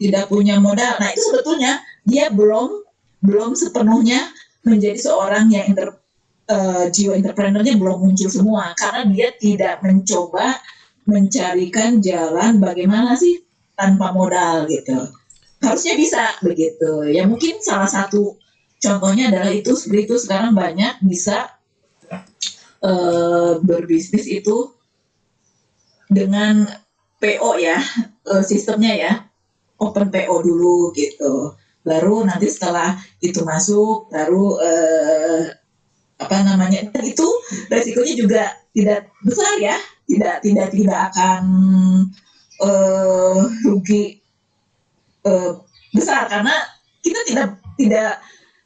tidak punya modal, nah itu sebetulnya dia belum sepenuhnya menjadi seorang yang jiwa entrepreneurnya belum muncul semua, karena dia tidak mencoba mencarikan jalan bagaimana sih tanpa modal gitu. Harusnya bisa begitu. Ya mungkin salah satu contohnya adalah itu, seperti itu sekarang banyak bisa berbisnis itu dengan PO ya, sistemnya ya, open PO dulu gitu. Baru nanti setelah itu masuk, baru dan itu resikonya juga tidak besar ya, tidak akan rugi besar karena kita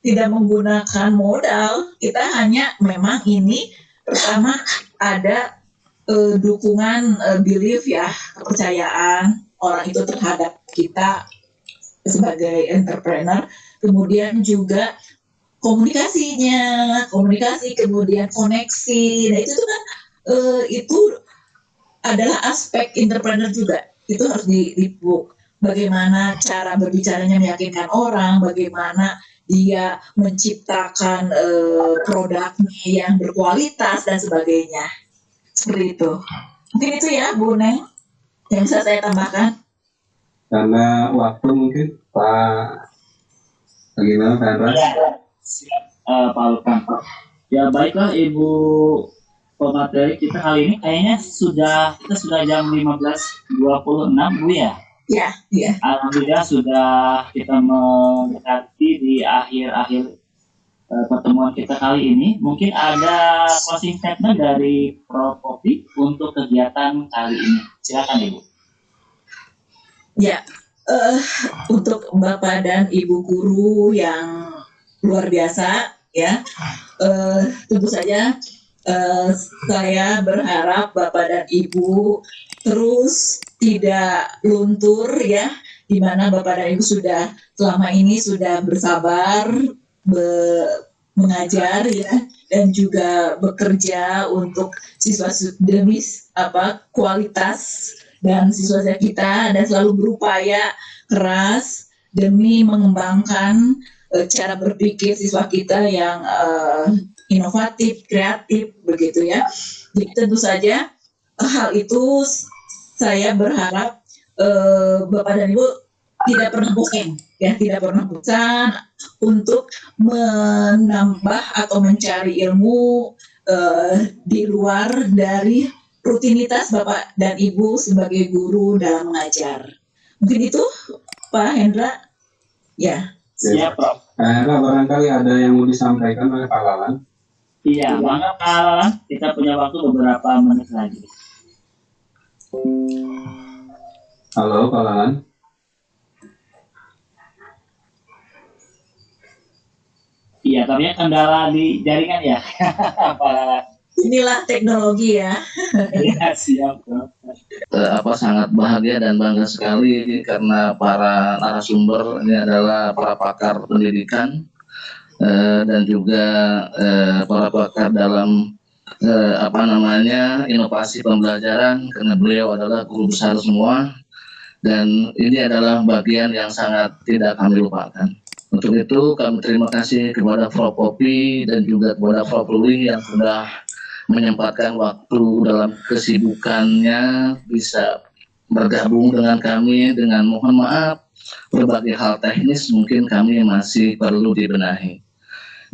tidak menggunakan modal. Kita hanya memang ini pertama ada dukungan belief ya, kepercayaan orang itu terhadap kita sebagai entrepreneur, kemudian juga komunikasi, kemudian koneksi. Nah itu kan itu adalah aspek entrepreneur juga. Itu harus dipuk. Bagaimana cara berbicaranya meyakinkan orang, bagaimana dia menciptakan produknya yang berkualitas dan sebagainya. Seperti itu. Mungkin itu ya Bu Neng yang bisa saya tambahkan. Karena waktu mungkin Pak bagaimana Pak Andras? Ya, siap Pak Lukman. Ya baiklah Ibu pemateri kita kali ini kayaknya kita sudah jam 15.26 Bu ya. Ya. Alhamdulillah sudah kita mendekati di akhir pertemuan kita kali ini. Mungkin ada closing statement dari Prof. Popi untuk kegiatan kali ini. Silakan Ibu. Ya, untuk Bapak dan Ibu guru yang luar biasa ya, tentu saja saya berharap Bapak dan Ibu terus tidak luntur ya, di mana Bapak dan Ibu sudah selama ini sudah bersabar mengajar ya, dan juga bekerja untuk siswa demi kualitas dan siswa kita, dan selalu berupaya keras demi mengembangkan cara berpikir siswa kita yang inovatif, kreatif begitu ya. Jadi tentu saja hal itu saya berharap Bapak dan Ibu tidak pernah bosan untuk menambah atau mencari ilmu di luar dari rutinitas Bapak dan Ibu sebagai guru dalam mengajar. Mungkin itu Pak Hendra. Ya. Siap, Prof. Hendra, barangkali ada yang mau disampaikan oleh Pak Lalan? Iya, Pak Lalan, kita punya waktu beberapa menit lagi. Halo Pak Lalan. Iya, tapi kendala di jaringan ya, Pak Lalan. Inilah teknologi ya. Iya, siap. Sangat bahagia dan bangga sekali karena para narasumber ini adalah para pakar pendidikan dan juga para pakar dalam inovasi pembelajaran, karena beliau adalah guru besar semua, dan ini adalah bagian yang sangat tidak kami lupakan. Untuk itu kami terima kasih kepada Prof. Popi dan juga kepada Prof. Ruli yang sudah menyempatkan waktu dalam kesibukannya bisa bergabung dengan kami. Dengan mohon maaf berbagai hal teknis mungkin kami masih perlu dibenahi.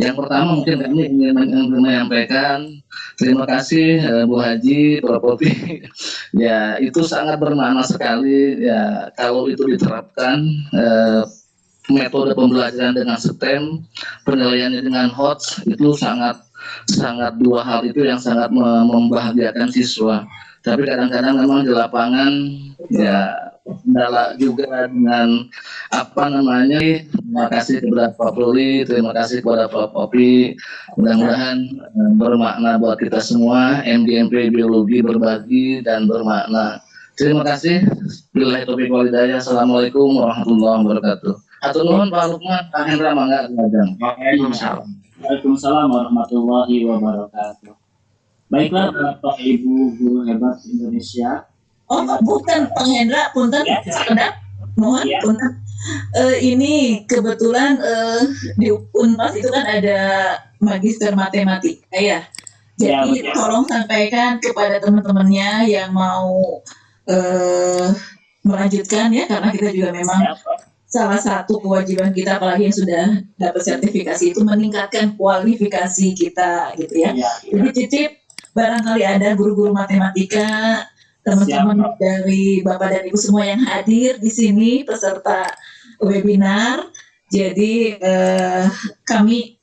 Yang pertama mungkin kami ingin menyampaikan terima kasih Bu Haji, Prof. Popi. Ya itu sangat bermakna sekali ya kalau itu diterapkan, metode pembelajaran dengan STEM, penilaiannya dengan HOTS, itu sangat dua hal itu yang sangat membahagiakan siswa. Tapi kadang-kadang memang di lapangan ya kendala juga dengan terima kasih kepada Pak Ruli, terima kasih kepada Prof. Popi. Mudah-mudahan bermakna buat kita semua. MDMP biologi berbagi dan bermakna. Terima kasih. Billahi taufiq wal hidayah. Assalamualaikum warahmatullahi wabarakatuh. Atur nuhun Pak Lukman, Pak Hendra mangga ngajeng. Waalaikumsalam warahmatullahi wabarakatuh. Baiklah Bapak Ibu guru hebat Indonesia. Oh, punten Pak Hendra, punten sekedap. Mohon punten. Ini kebetulan di Unpas itu kan ada magister matematika ya. Jadi tolong sampaikan kepada teman-temannya yang mau melanjutkan ya, karena kita juga memang salah satu kewajiban kita, apalagi yang sudah dapat sertifikasi, itu meningkatkan kualifikasi kita gitu ya. Jadi titip barangkali ada guru-guru matematika teman-teman dari Bapak dan Ibu semua yang hadir di sini peserta webinar. Jadi kami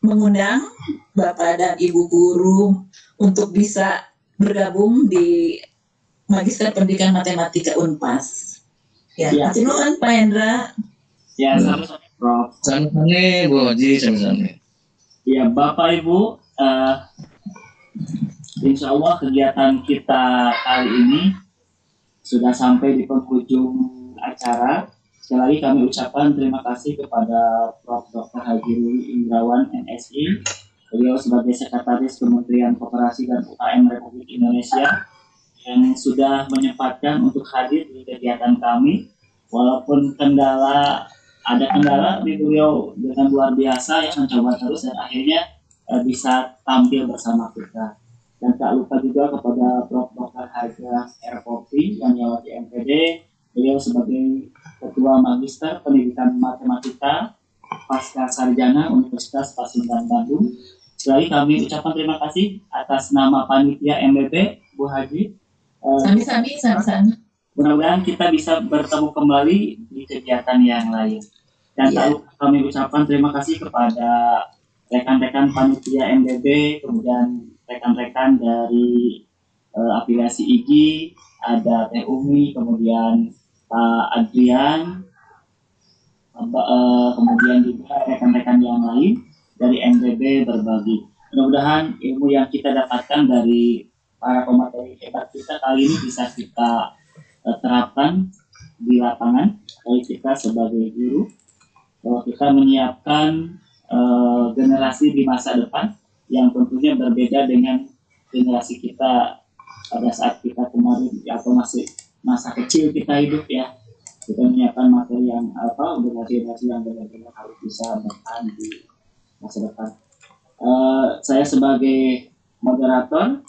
mengundang Bapak dan Ibu guru untuk bisa bergabung di Magister Pendidikan Matematika Unpas. Ya, Ya. silakan Pak Hendra. Ya, sama-sama Prof. Sama-sama Bu Haji, sama-sama. Ya, Bapak Ibu, insya Allah kegiatan kita kali ini sudah sampai di penghujung acara. Sekali lagi kami ucapkan terima kasih kepada Prof. Dr. Haji Ruli Indrawan, MSI. Beliau sebagai Sekretaris Kementerian Koperasi dan UKM Republik Indonesia yang sudah menyempatkan untuk hadir di kegiatan kami. Walaupun ada kendala di beliau dengan luar biasa yang mencoba terus dan akhirnya bisa tampil bersama kita. Dan tak lupa juga kepada Prof. Dr. Haja R. Kopi yang nyawati MPD, beliau sebagai Ketua Magister Pendidikan Matematika Pasca Sarjana Universitas Pasundan Bandung. Sekali kami ucapkan terima kasih atas nama panitia MBB, Bu Haji. Sami-sami. Mudah-mudahan kita bisa bertemu kembali di kegiatan yang lain. Dan tak lupa kami ucapkan terima kasih kepada rekan-rekan panitia MBB, kemudian rekan-rekan dari afiliasi IGI, ada Teh Umi, kemudian Pak Adrian, kemudian juga rekan-rekan yang lain dari MBB berbagi. Mudah-mudahan ilmu yang kita dapatkan dari para pemateri hebat kita kali ini bisa kita terapkan di lapangan, baik kita sebagai guru, bahwa kita menyiapkan generasi di masa depan yang tentunya berbeda dengan generasi kita pada saat kita kemarin atau masih masa kecil kita hidup ya. Kita menyiapkan materi yang generasi yang benar-benar harus bisa bertahan di masa depan. Saya sebagai moderator,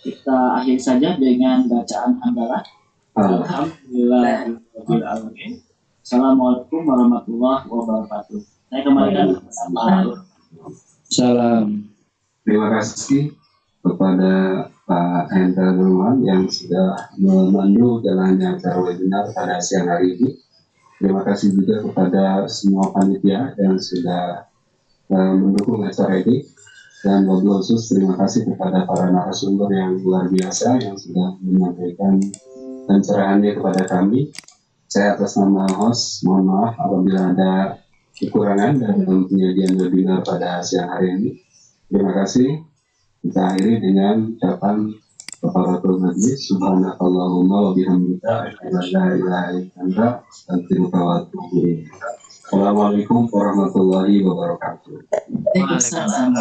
kita akhiri saja dengan bacaan hamdalah. Alhamdulillahirobbilalamin. Assalamualaikum warahmatullahi wabarakatuh. Saya kembalikan kepada Salam. Terima kasih kepada Pak Hendra Nurman yang sudah memandu jalannya acara webinar pada siang hari ini. Terima kasih juga kepada semua panitia yang sudah mendukung acara ini, dan wabil khusus terima kasih kepada para narasumber yang luar biasa yang sudah menyampaikan pencerahannya kepada kami. Saya atas nama host mohon maaf apabila ada kekurangan dalam penyajian webinar pada siang hari ini. Terima kasih. Kita akhiri dengan ucapan kafaratul majlis, subhanakallahumma wa bihamdika asyhadu an la ilaha illa anta astaghfiruka wa atubu ilaik. Assalamualaikum warahmatullahi wabarakatuh. Waalaikumsalam.